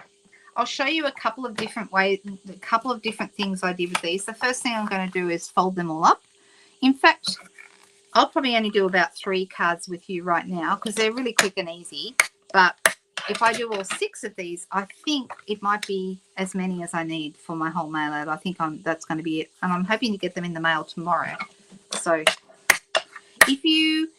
I'll show you a couple of different ways, a couple of different things I did with these. The first thing I'm going to do is fold them all up. In fact, I'll probably only do about 3 cards with you right now, because they're really quick and easy. But if I do all 6 of these, I think it might be as many as I need for my whole mail out. I think that's going to be it. And I'm hoping to get them in the mail tomorrow. So if you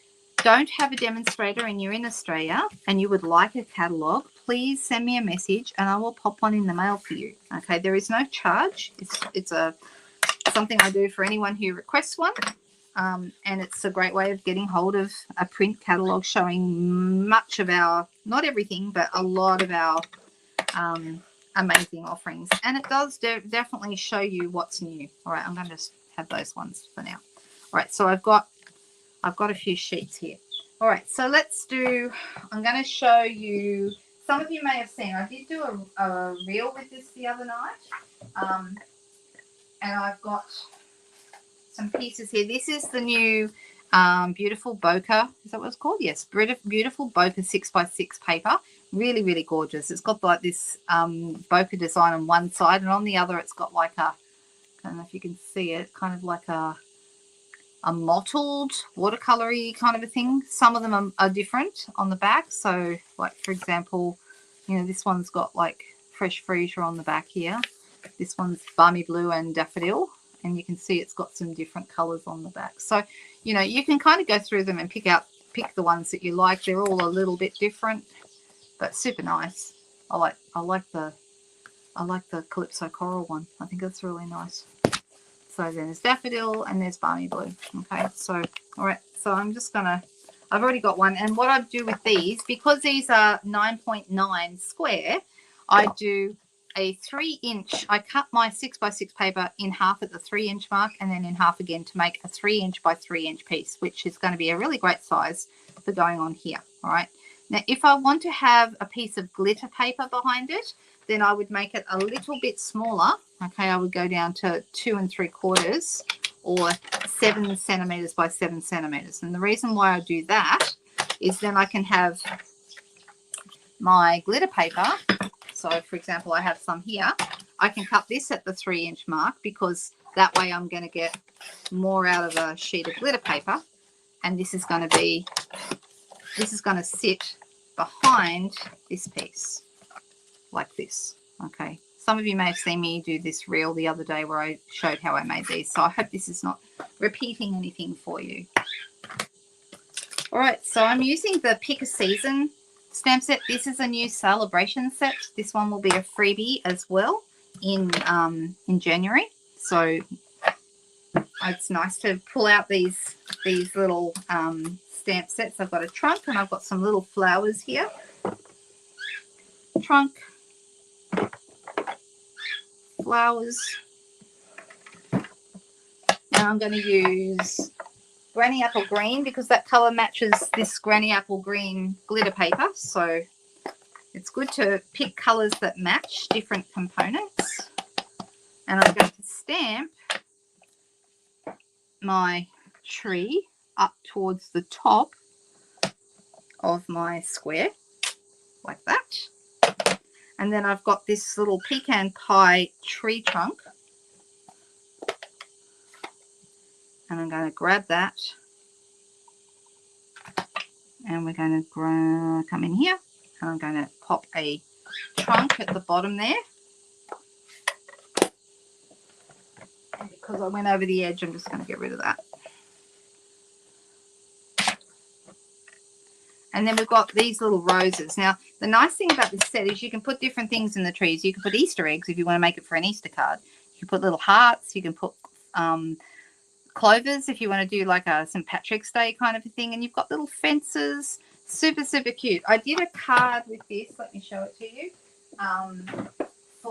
don't have a demonstrator and you're in Australia and you would like a catalogue, please send me a message and I will pop one in the mail for you. Okay, there is no charge. It's something I do for anyone who requests one. And it's a great way of getting hold of a print catalogue showing not not everything, but a lot of our amazing offerings. And it does definitely show you what's new. All right, I'm going to just have those ones for now. All right, so I've got a few sheets here. All right, so let's do, I'm going to show you, some of you may have seen, I did do a reel with this the other night. And I've got some pieces here. This is the new beautiful bokeh. Is that what it's called? Yes, beautiful bokeh 6x6 paper. Really, really gorgeous. It's got like this bokeh design on one side, and on the other it's got like a, I don't know if you can see it, kind of like a mottled watercolory kind of a thing. Some of them are different on the back. So like, for example, you know, this one's got like fresh freesia on the back here. This one's balmy blue and daffodil, and you can see it's got some different colors on the back. So, you know, you can kind of go through them and pick the ones that you like. They're all a little bit different, but super nice. I like the Calypso Coral one. I think that's really nice. So then there's daffodil and there's balmy blue. Okay, so all right, so I'm just gonna, I've already got one, and what I do with these, because these are 9.9 square, I do a 3-inch, I cut my 6x6 paper in half at the 3-inch mark and then in half again to make a 3-inch by 3-inch piece, which is going to be a really great size for going on here. All right, now if I want to have a piece of glitter paper behind it, then I would make it a little bit smaller. Okay, I would go down to 2 3/4 or 7 centimeters by 7 centimeters. And the reason why I do that is then I can have my glitter paper. So for example, I have some here. I can cut this at the 3-inch mark, because that way I'm going to get more out of a sheet of glitter paper. And this is going to sit behind this piece like this. Okay, some of you may have seen me do this reel the other day where I showed how I made these, so I hope this is not repeating anything for you. All right, so I'm using the Pick a Season stamp set. This is a new celebration set. This one will be a freebie as well in January, so it's nice to pull out these little stamp sets. I've got a trunk and I've got some little flowers here. Trunk, flowers. Now I'm going to use Granny Apple Green, because that color matches this Granny Apple Green glitter paper. So it's good to pick colors that match different components. And I'm going to stamp my tree up towards the top of my square like that. And then I've got this little pecan pie tree trunk. And I'm going to grab that. And we're going to come in here. And I'm going to pop a trunk at the bottom there. And because I went over the edge, I'm just going to get rid of that. And then we've got these little roses. Now, the nice thing about this set is you can put different things in the trees. You can put Easter eggs if you want to make it for an Easter card. You can put little hearts. You can put clovers if you want to do like a St. Patrick's Day kind of a thing. And you've got little fences. Super, super cute. I did a card with this. Let me show it to you.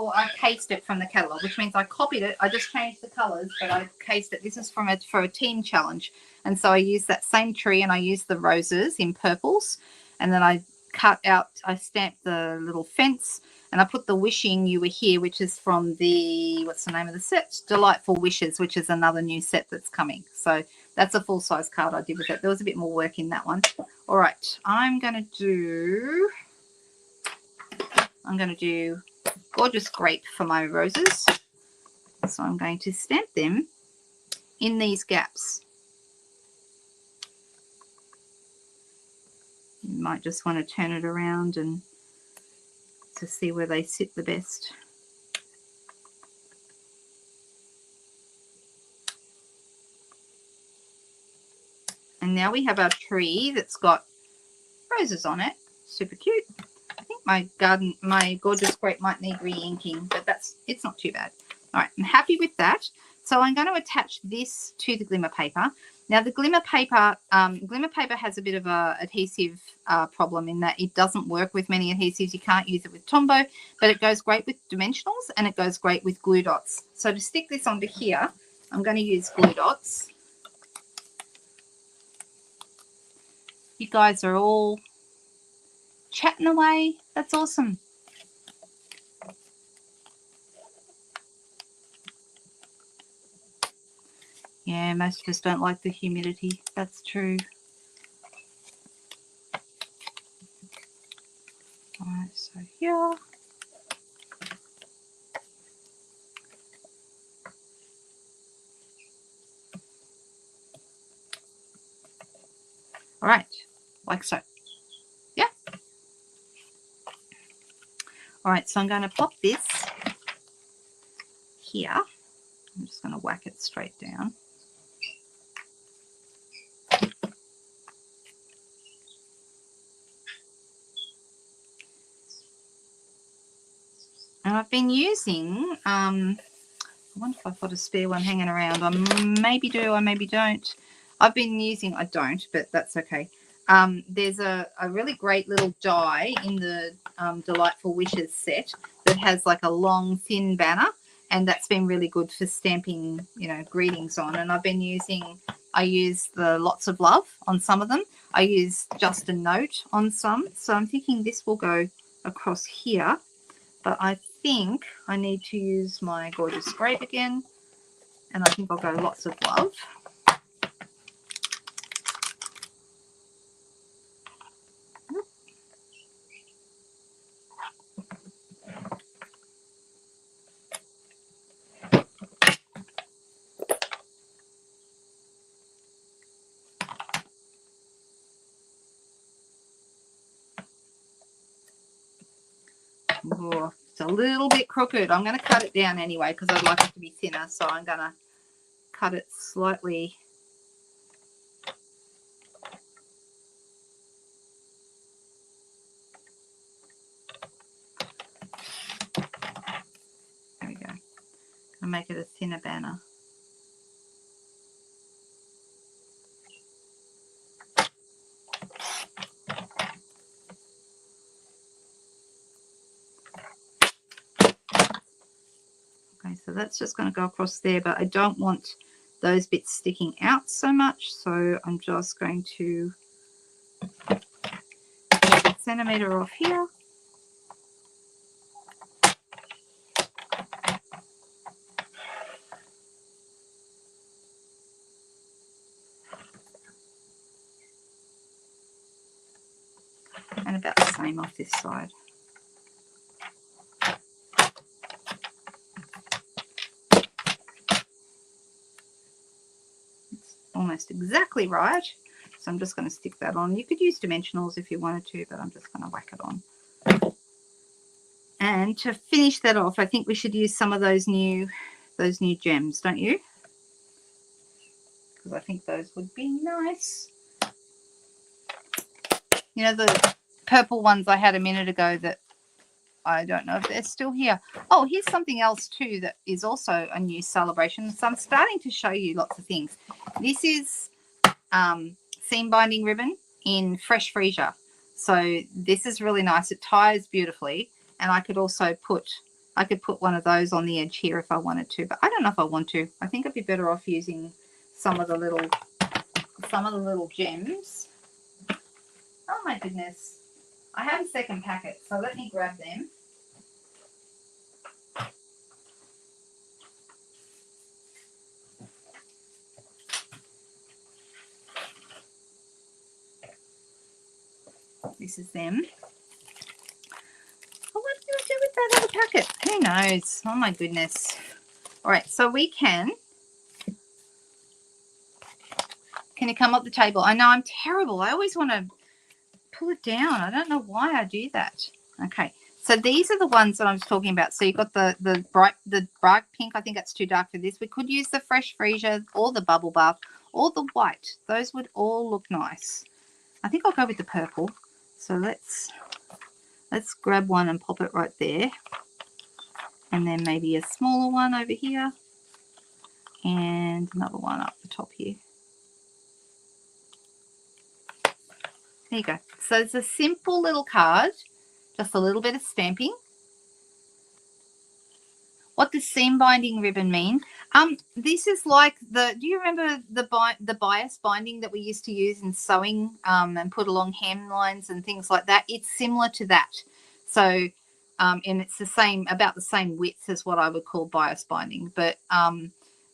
I cased it from the catalogue, which means I copied it. I just changed the colours, but I cased it. This is for a teen challenge. And so I used that same tree and I used the roses in purples. And then I stamped the little fence, and I put the wishing you were here, which is from the, what's the name of the set? Delightful Wishes, which is another new set that's coming. So that's a full-size card I did with it. There was a bit more work in that one. All right, I'm going to do Gorgeous Grape for my roses. So I'm going to stamp them in these gaps. You might just want to turn it around and to see where they sit the best. And now we have our tree that's got roses on it. Super cute. I think my Gorgeous Grape might need re-inking, but it's not too bad. All right, I'm happy with that. So I'm going to attach this to the glimmer paper. Now the glimmer paper has a bit of a adhesive problem in that it doesn't work with many adhesives. You can't use it with Tombow, but it goes great with dimensionals and it goes great with glue dots. So to stick this onto here, I'm going to use glue dots. You guys are all chatting away. That's awesome. Yeah, most of us don't like the humidity. That's true. All right, so here. All right, like so. Yeah. All right, so I'm going to pop this here. I'm just going to whack it straight down. And I've been using, I wonder if I've got a spare one hanging around. I maybe do, I maybe don't. I've been using, I don't, but that's okay. There's a really great little die in the Delightful Wishes set that has like a long, thin banner. And that's been really good for stamping, you know, greetings on. And I've been using, I use the Lots of Love on some of them. I use Just a Note on some. So I'm thinking this will go across here. But I think I need to use my Gorgeous Scrape again. And I think I'll go Lots of Love. Oh, it's a little bit crooked. I'm going to cut it down anyway because I'd like it to be thinner. So I'm going to cut it slightly. There we go. I'll make it a thinner banner. Okay, so that's just going to go across there, but I don't want those bits sticking out so much. So I'm just going to take a centimetre off here. And about the same off this side. It's almost exactly right. So I'm just going to stick that on. You could use dimensionals if you wanted to, but I'm just going to whack it on. And to finish that off, I think we should use some of those new gems, don't you? Because I think those would be nice. You know, the purple ones I had a minute ago that I don't know if they're still here. Oh, here's something else too that is also a new celebration. So I'm starting to show you lots of things. This is seam binding ribbon in Fresh Freesia. So this is really nice. It ties beautifully, and I could also put one of those on the edge here if I wanted to, but I don't know if I want to. I think I'd be better off using some of the little gems. Oh my goodness. I have a second packet, so let me grab them. This is them. Oh, what do I do with that other packet? Who knows? Oh my goodness. All right, so we can you come up the table? I know I'm terrible. I always want to pull it down. I don't know why I do that. Okay, so these are the ones that I was talking about. So you've got the bright pink. I think that's too dark for this. We could use the Fresh Freesia or the Bubble Bath or the white. Those would all look nice. I think I'll go with the purple. So let's grab one and pop it right there. And then maybe a smaller one over here. and another one up the top here. There you go. So it's a simple little card, just a little bit of stamping. What does seam binding ribbon mean? This is like do you remember the bias binding that we used to use in sewing and put along hemlines and things like that? It's similar to that. So, and it's about the same width as what I would call bias binding. But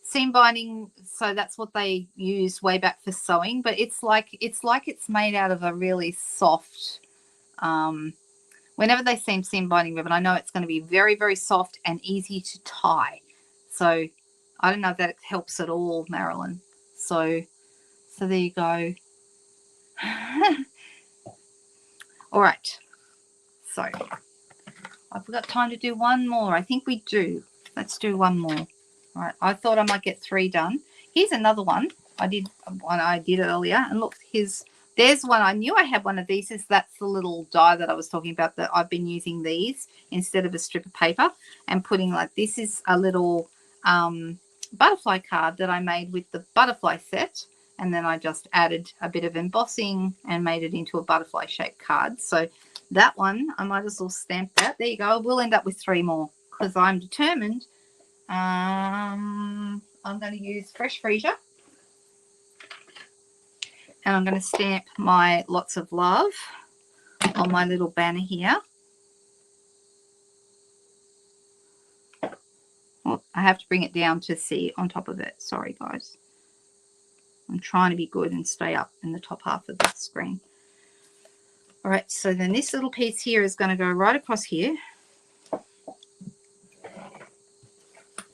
seam binding, so that's what they used way back for sewing. But it's it's made out of a really soft. Whenever they seam binding ribbon, I know it's going to be very, very soft and easy to tie. So I don't know if that helps at all, Marilyn. So there you go. All right. So I've got time to do one more. I think we do. Let's do one more. All right. I thought I might get 3 done. Here's another one. I did earlier. And look, there's one. I knew I had one of these. That's the little die that I was talking about, that I've been using these instead of a strip of paper and putting, like, this is a little butterfly card that I made with the butterfly set. And then I just added a bit of embossing and made it into a butterfly shaped card. So that one, I might as well stamp that. There you go. We'll end up with 3 more because I'm determined. I'm going to use Fresh Freesia. And I'm going to stamp my lots of love on my little banner here. Oh, I have to bring it down to see on top of it. Sorry, guys. I'm trying to be good and stay up in the top half of the screen. All right, so then this little piece here is going to go right across here.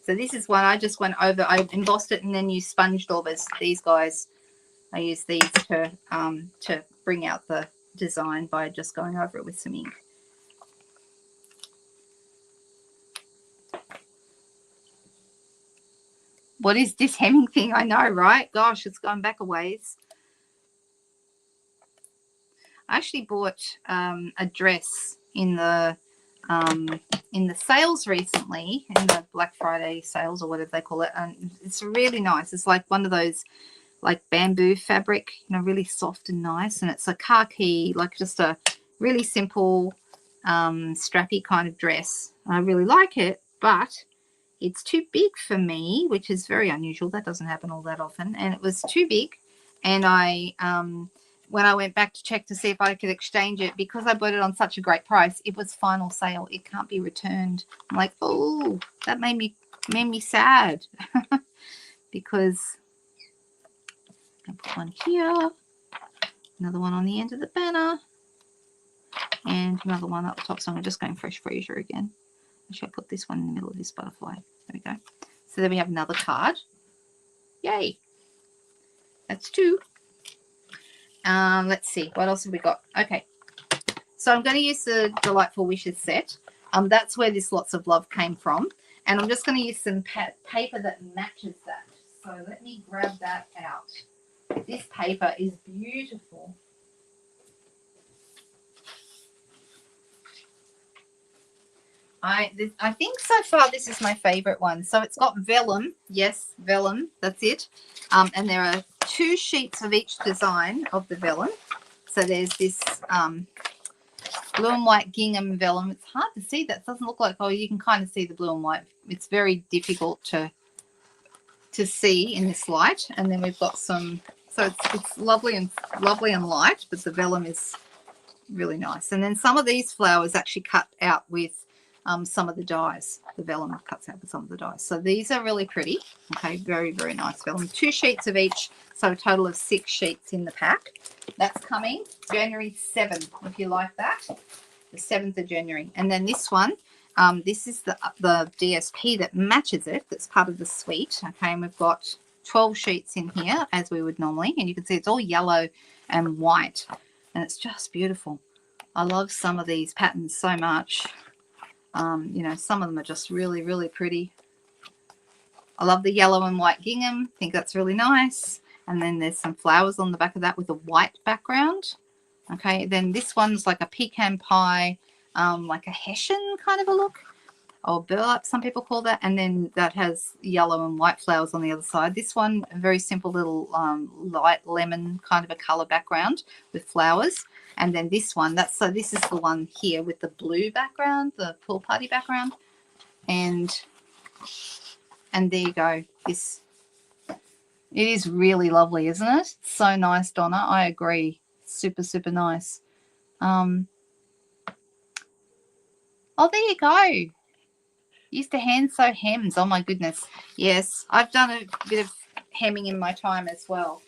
So this is one I just went over. I embossed it and then used sponge daubers. These guys, I use these to bring out the design by just going over it with some ink. What is this hemming thing? I know, right? Gosh, it's gone back a ways. I actually bought a dress in the sales recently, in the Black Friday sales or whatever they call it, and it's really nice. It's like one of those like bamboo fabric, you know, really soft and nice, and it's a khaki, like just a really simple strappy kind of dress. I really like it, but it's too big for me, which is very unusual. That doesn't happen all that often, and it was too big. And I when I went back to check to see if I could exchange it, because I bought it on such a great price, it was final sale. It can't be returned. I'm like, oh, that made me sad because I put one here, another one on the end of the banner, and another one up the top. So I'm just going Fresh Freesia again. Actually, I put this one in the middle of this butterfly. There we go. So then we have another card. Yay. That's 2. Let's see. What else have we got? Okay. So I'm going to use the Delightful Wishes set. That's where this Lots of Love came from. And I'm just going to use some paper that matches that. So let me grab that out. This paper is beautiful. I think so far this is my favorite one. So it's got vellum. Yes, vellum. That's it. And there are 2 sheets of each design of the vellum. So there's this blue and white gingham vellum. It's hard to see. That doesn't look like, oh, you can kind of see the blue and white. It's very difficult to see in this light. And then we've got some, so it's lovely and light, but the vellum is really nice. And then some of these flowers actually cut out with some of the dies. The vellum cuts out with some of the dies. So these are really pretty. Okay, very, very nice vellum. 2 sheets of each, so a total of 6 sheets in the pack. That's coming January 7th, if you like that. The 7th of January. And then this one, this is the DSP that matches it. That's part of the suite. Okay, and we've got 12 sheets in here, as we would normally. And you can see it's all yellow and white. And it's just beautiful. I love some of these patterns so much. You know, some of them are just really, really pretty. I love the yellow and white gingham. I think that's really nice. And then there's some flowers on the back of that with a white background. Okay, then this one's like a pecan pie, like a Hessian kind of a look. or burlap, some people call that, and then that has yellow and white flowers on the other side. This one, a very simple little light lemon kind of a color background with flowers. And then this one, this is the one here with the blue background, the pool party background. And there you go. It is really lovely, isn't it? So nice, Donna. I agree. Super, super nice. Oh, there you go. Used to hand sew hems. Oh my goodness. Yes, I've done a bit of hemming in my time as well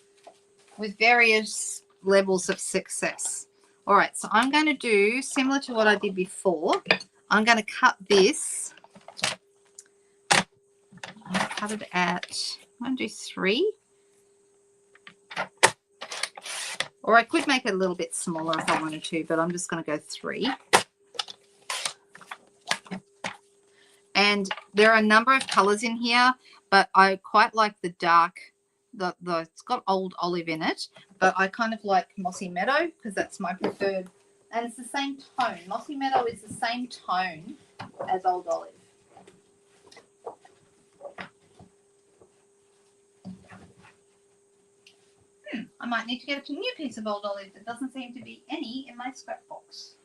with various levels of success. All right, so I'm going to do similar to what I did before. I'm going to cut this. I'll cut it at, I'm going to do 3. Or I could make it a little bit smaller if I wanted to, but I'm just going to go 3. And there are a number of colors in here, but I quite like the dark, it's got old olive in it, but I kind of like Mossy Meadow because that's my preferred, and it's the same tone. Mossy Meadow is the same tone as old olive. I might need to get a new piece of old olive. There doesn't seem to be any in my scrap box.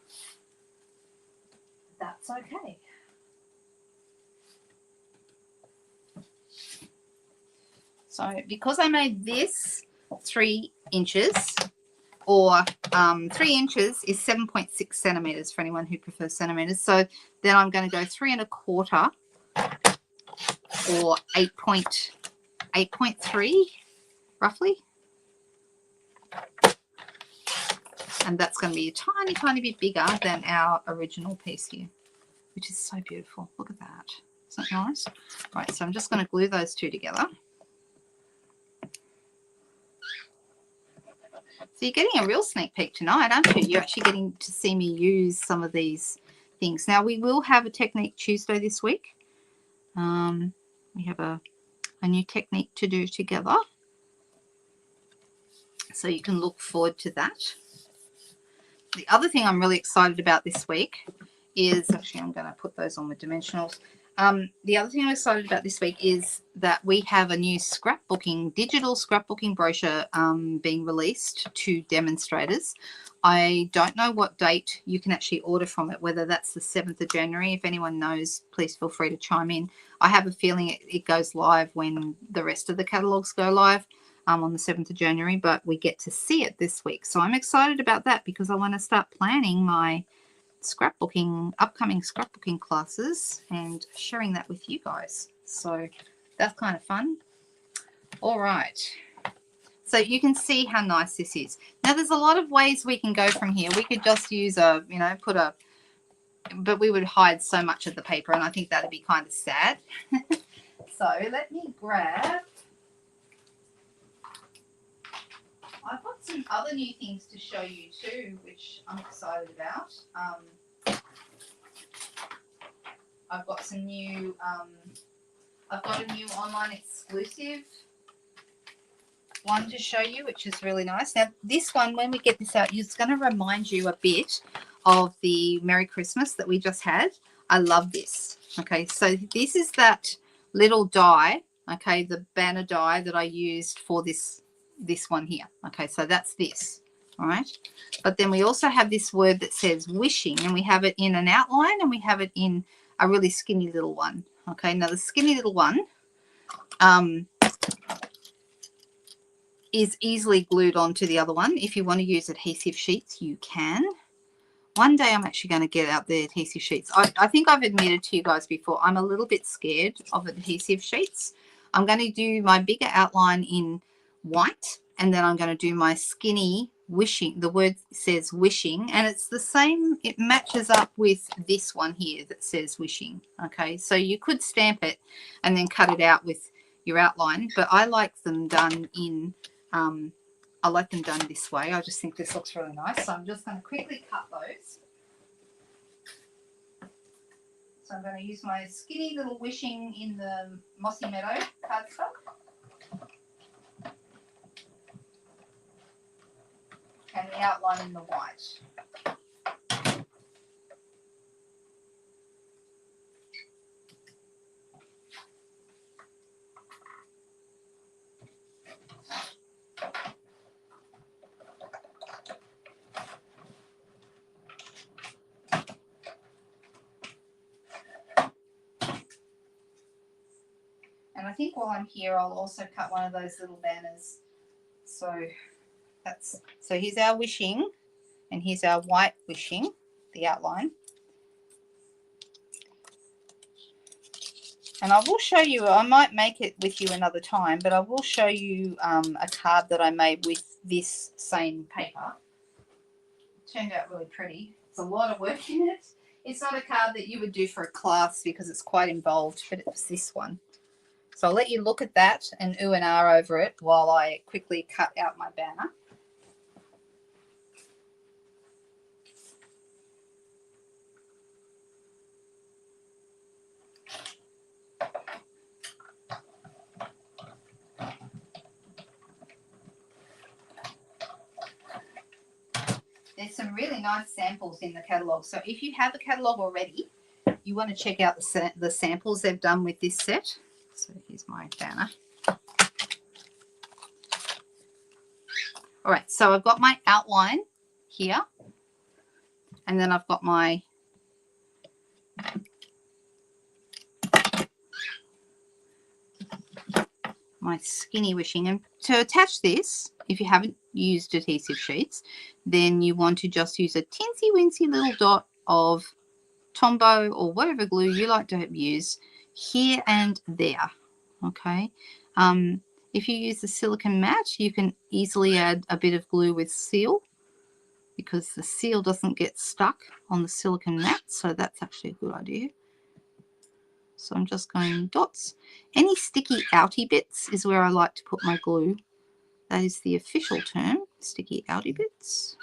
That's okay. So because I made this 3 inches, or 3 inches is 7.6 centimeters for anyone who prefers centimeters. So then I'm going to go 3 1/4 or 8.3 roughly. And that's going to be a tiny, tiny bit bigger than our original piece here, which is so beautiful. Look at that. Isn't that nice? Right, so I'm just going to glue those 2 together. So you're getting a real sneak peek tonight, aren't you? You're actually getting to see me use some of these things. Now, we will have a Technique Tuesday this week. We have a new technique to do together. So you can look forward to that. The other thing I'm really excited about this week is, actually I'm going to put those on with dimensionals. The other thing I'm excited about this week is that we have a new digital scrapbooking brochure being released to demonstrators. I don't know what date you can actually order from it, whether that's the 7th of January. If anyone knows, please feel free to chime in. I have a feeling it goes live when the rest of the catalogs go live on the 7th of January, but we get to see it this week. So I'm excited about that because I want to start planning my upcoming scrapbooking classes and sharing that with you guys. So that's kind of fun. All right. So you can see how nice this is. Now there's a lot of ways we can go from here. We could just use but we would hide so much of the paper and I think that'd be kind of sad. So let me grab, I've got some other new things to show you too, which I'm excited about. I've got some new, I've got a new online exclusive one to show you, which is really nice. Now, this one, when we get this out, it's going to remind you a bit of the Merry Christmas that we just had. I love this. Okay, so this is that little die, okay, the banner die that I used for this one here. Okay, so that's this, all right? But then we also have this word that says wishing, and we have it in an outline and we have it in a really skinny little one. Okay, now the skinny little one is easily glued onto the other one. If you want to use adhesive sheets, you can. One day I'm actually going to get out the adhesive sheets. I think I've admitted to you guys before, I'm a little bit scared of adhesive sheets. I'm going to do my bigger outline in white, and then I'm going to do my skinny wishing. The word says wishing, and it's the same. It matches up with this one here that says wishing. Okay, so you could stamp it and then cut it out with your outline, but I like them done in I like them done this way. I just think this looks really nice. So I'm just going to quickly cut those. So I'm going to use my skinny little wishing in the Mossy Meadow cardstock. And the outline in the white. And I think while I'm here, I'll also cut one of those little banners. So here's our wishing, and here's our white wishing, the outline. And I will show you, I might make it with you another time, but I will show you a card that I made with this same paper. It turned out really pretty. It's a lot of work in it. It's not a card that you would do for a class because it's quite involved, but it was this one. So I'll let you look at that and ooh and ah over it while I quickly cut out my banner. There's some really nice samples in the catalogue. So if you have a catalogue already, you want to check out the samples they've done with this set. So here's my banner. All right, so I've got my outline here, and then I've got my skinny wishing. And to attach this, if you haven't used adhesive sheets, then you want to just use a teensy weensy little dot of Tombow or whatever glue you like to use here and there. Okay. If you use the silicone mat, you can easily add a bit of glue with seal, because the seal doesn't get stuck on the silicone mat, so that's actually a good idea. So I'm just going dots. Any sticky outy bits is where I like to put my glue. That is the official term, sticky outy bits.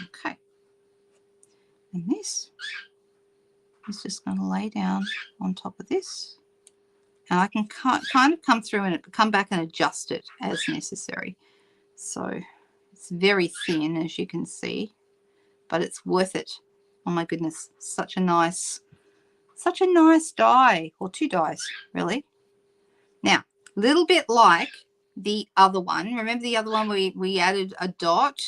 Okay. And this is just going to lay down on top of this. And I can kind of come through and come back and adjust it as necessary. So it's very thin, as you can see, but it's worth it. Oh my goodness, such a nice die, or two dies really. Now, a little bit like the other one. Remember the other one we added a dot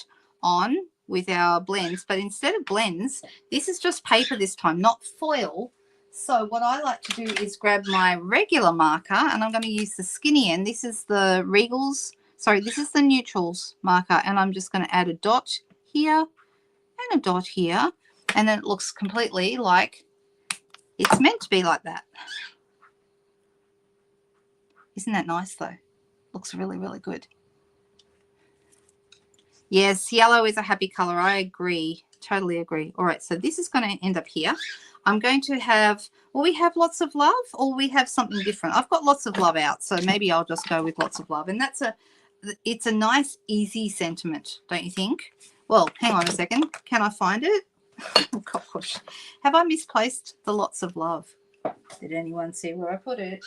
on with our blends, but instead of blends, this is just paper this time, not foil. So what I like to do is grab my regular marker, and I'm going to use the skinny end. This is the Regals, sorry, this is the Neutrals marker, and I'm just going to add a dot here and a dot here, and then it looks completely like it's meant to be like that. Isn't that nice though? Looks really, really good. Yes, yellow is a happy color. I agree. Totally agree. All right, so this is going to end up here. I'm going to have, well, we have lots of love, or we have something different. I've got lots of love out, so maybe I'll just go with lots of love. And it's a nice, easy sentiment, don't you think? Well, hang on a second. Can I find it? Oh, gosh. Have I misplaced the lots of love? Did anyone see where I put it?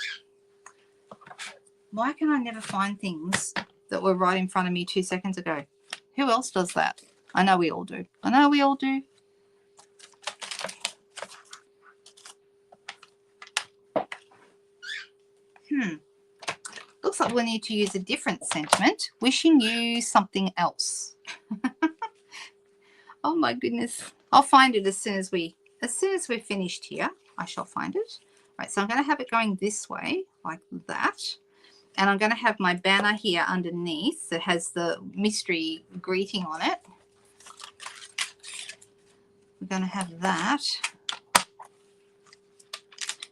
Why can I never find things that were right in front of me 2 seconds ago? Who else does that? I know we all do. I know we all do. Looks like we need to use a different sentiment. Wishing you something else. Oh my goodness. I'll find it as soon as we're finished here. I shall find it. Right, so I'm going to have it going this way, like that. And I'm going to have my banner here underneath that has the mystery greeting on it. We're going to have that.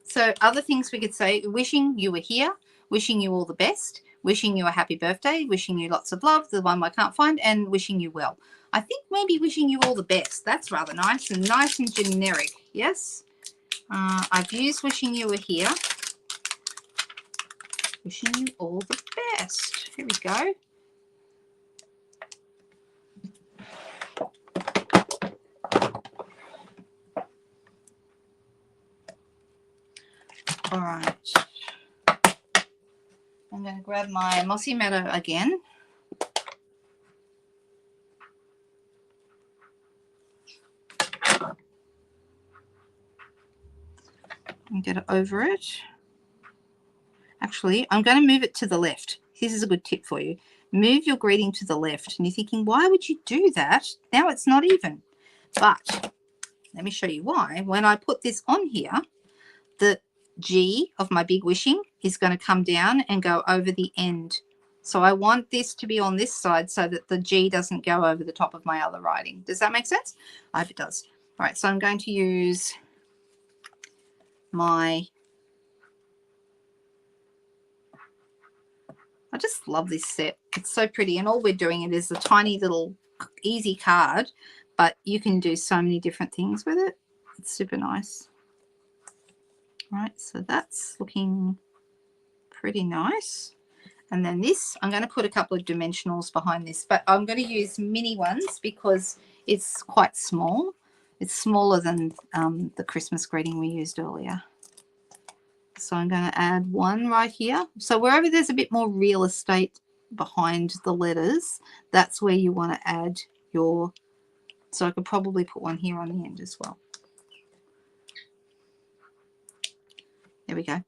So other things we could say, wishing you were here, wishing you all the best, wishing you a happy birthday, wishing you lots of love, the one I can't find, and wishing you well. I think maybe wishing you all the best. That's rather nice and generic. Yes. I've used wishing you were here. Wishing you all the best. Here we go. All right. I'm going to grab my Mossy Meadow again. And get it over it. Actually, I'm going to move it to the left. this is a good tip for you. Move your greeting to the left. And you're thinking, why would you do that? Now it's not even. But let me show you why. When I put this on here, the G of my big wishing is going to come down and go over the end. So I want this to be on this side so that the G doesn't go over the top of my other writing. Does that make sense? I hope it does. All right, so I'm going to use my, I just love this set. It's so pretty, and all we're doing it is a tiny little easy card, but you can do so many different things with it. It's super nice. All right, so that's looking pretty nice. And then this, I'm going to put a couple of dimensionals behind this, but I'm going to use mini ones because it's quite small. It's smaller than the Christmas greeting we used earlier. So I'm going to add one right here. So wherever there's a bit more real estate behind the letters, that's where you want to add your, so I could probably put one here on the end as well. There we go.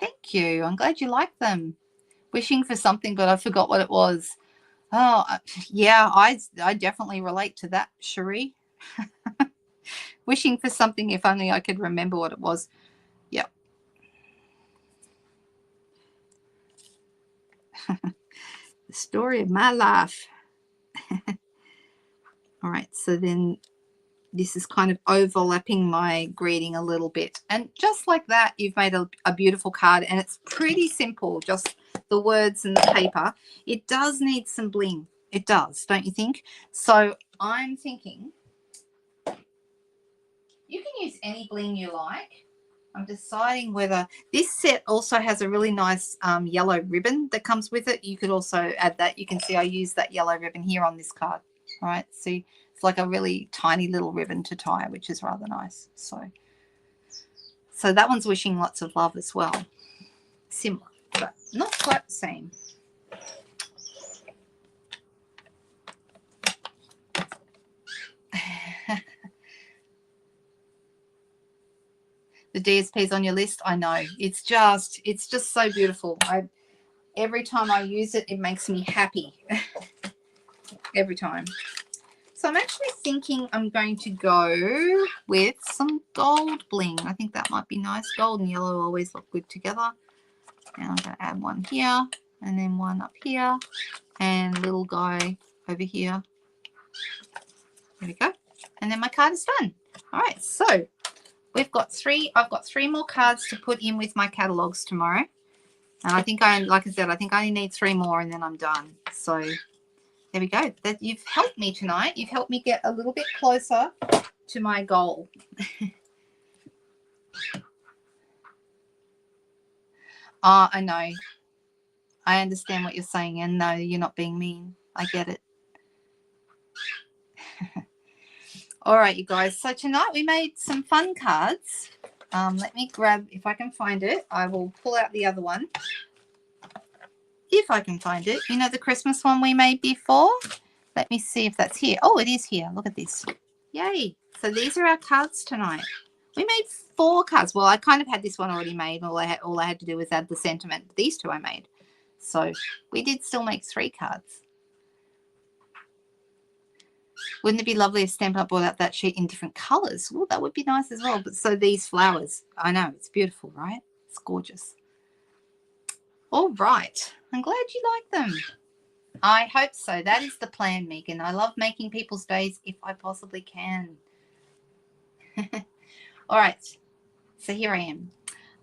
Thank you. I'm glad you like them. Wishing for something, but I forgot what it was. Oh, yeah, I definitely relate to that, Cherie. Wishing for something, if only I could remember what it was. Yep. The story of my life. All right, so then this is kind of overlapping my greeting a little bit. And just like that, you've made a beautiful card, and it's pretty simple, just the words and the paper. It does need some bling. It does, don't you think? So I'm thinking you can use any bling you like. I'm deciding whether this set also has a really nice yellow ribbon that comes with it. You could also add that. You can see I use that yellow ribbon here on this card. All right, see, it's like a really tiny little ribbon to tie, which is rather nice. So that one's wishing lots of love as well. Similar, but not quite the same. The DSP's on your list. I know. It's just so beautiful. Every time I use it, it makes me happy. Every time. So I'm actually thinking I'm going to go with some gold bling. I think that might be nice. Gold and yellow always look good together. And I'm going to add one here and then one up here and a little guy over here. There we go. And then my card is done. All right, so we've got I've got 3 more cards to put in with my catalogs tomorrow. And I think like I said, I think I only need 3 more and then I'm done. So there we go. That you've helped me tonight. You've helped me get a little bit closer to my goal. I know. I understand what you're saying, and no, you're not being mean. I get it. All right, you guys. So tonight we made some fun cards. Let me grab, if I can find it, I will pull out the other one. If I can find it. You know the Christmas one we made before? Let me see if that's here. Oh, it is here. Look at this. Yay. So these are our cards tonight. We made 4 cards. Well, I kind of had this one already made. All I had to do was add the sentiment. These 2 I made. So we did still make 3 cards. Wouldn't it be lovely if Stampin' Up brought out that sheet in different colors? Well, that would be nice as well. But so these flowers, I know, it's beautiful, right? It's gorgeous. All right. I'm glad you like them. I hope so. That is the plan, Megan. I love making people's days if I possibly can. All right. So here I am.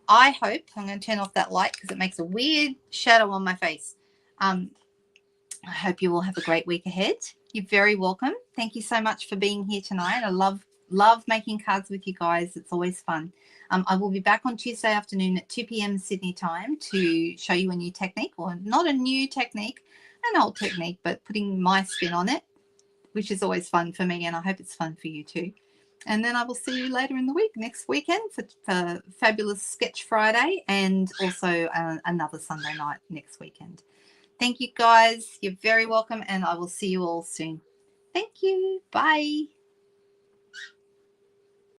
I hope, I'm going to turn off that light because it makes a weird shadow on my face. I hope you all have a great week ahead. You're very welcome. Thank you so much for being here tonight. I love making cards with you guys. It's always fun. I will be back on Tuesday afternoon at 2 p.m. Sydney time to show you a new technique, or not a new technique, an old technique, but putting my spin on it, which is always fun for me, and I hope it's fun for you too. And then I will see you later in the week, next weekend, for Fabulous Sketch Friday, and also another Sunday night next weekend. Thank you, guys. You're very welcome, and I will see you all soon. Thank you. Bye.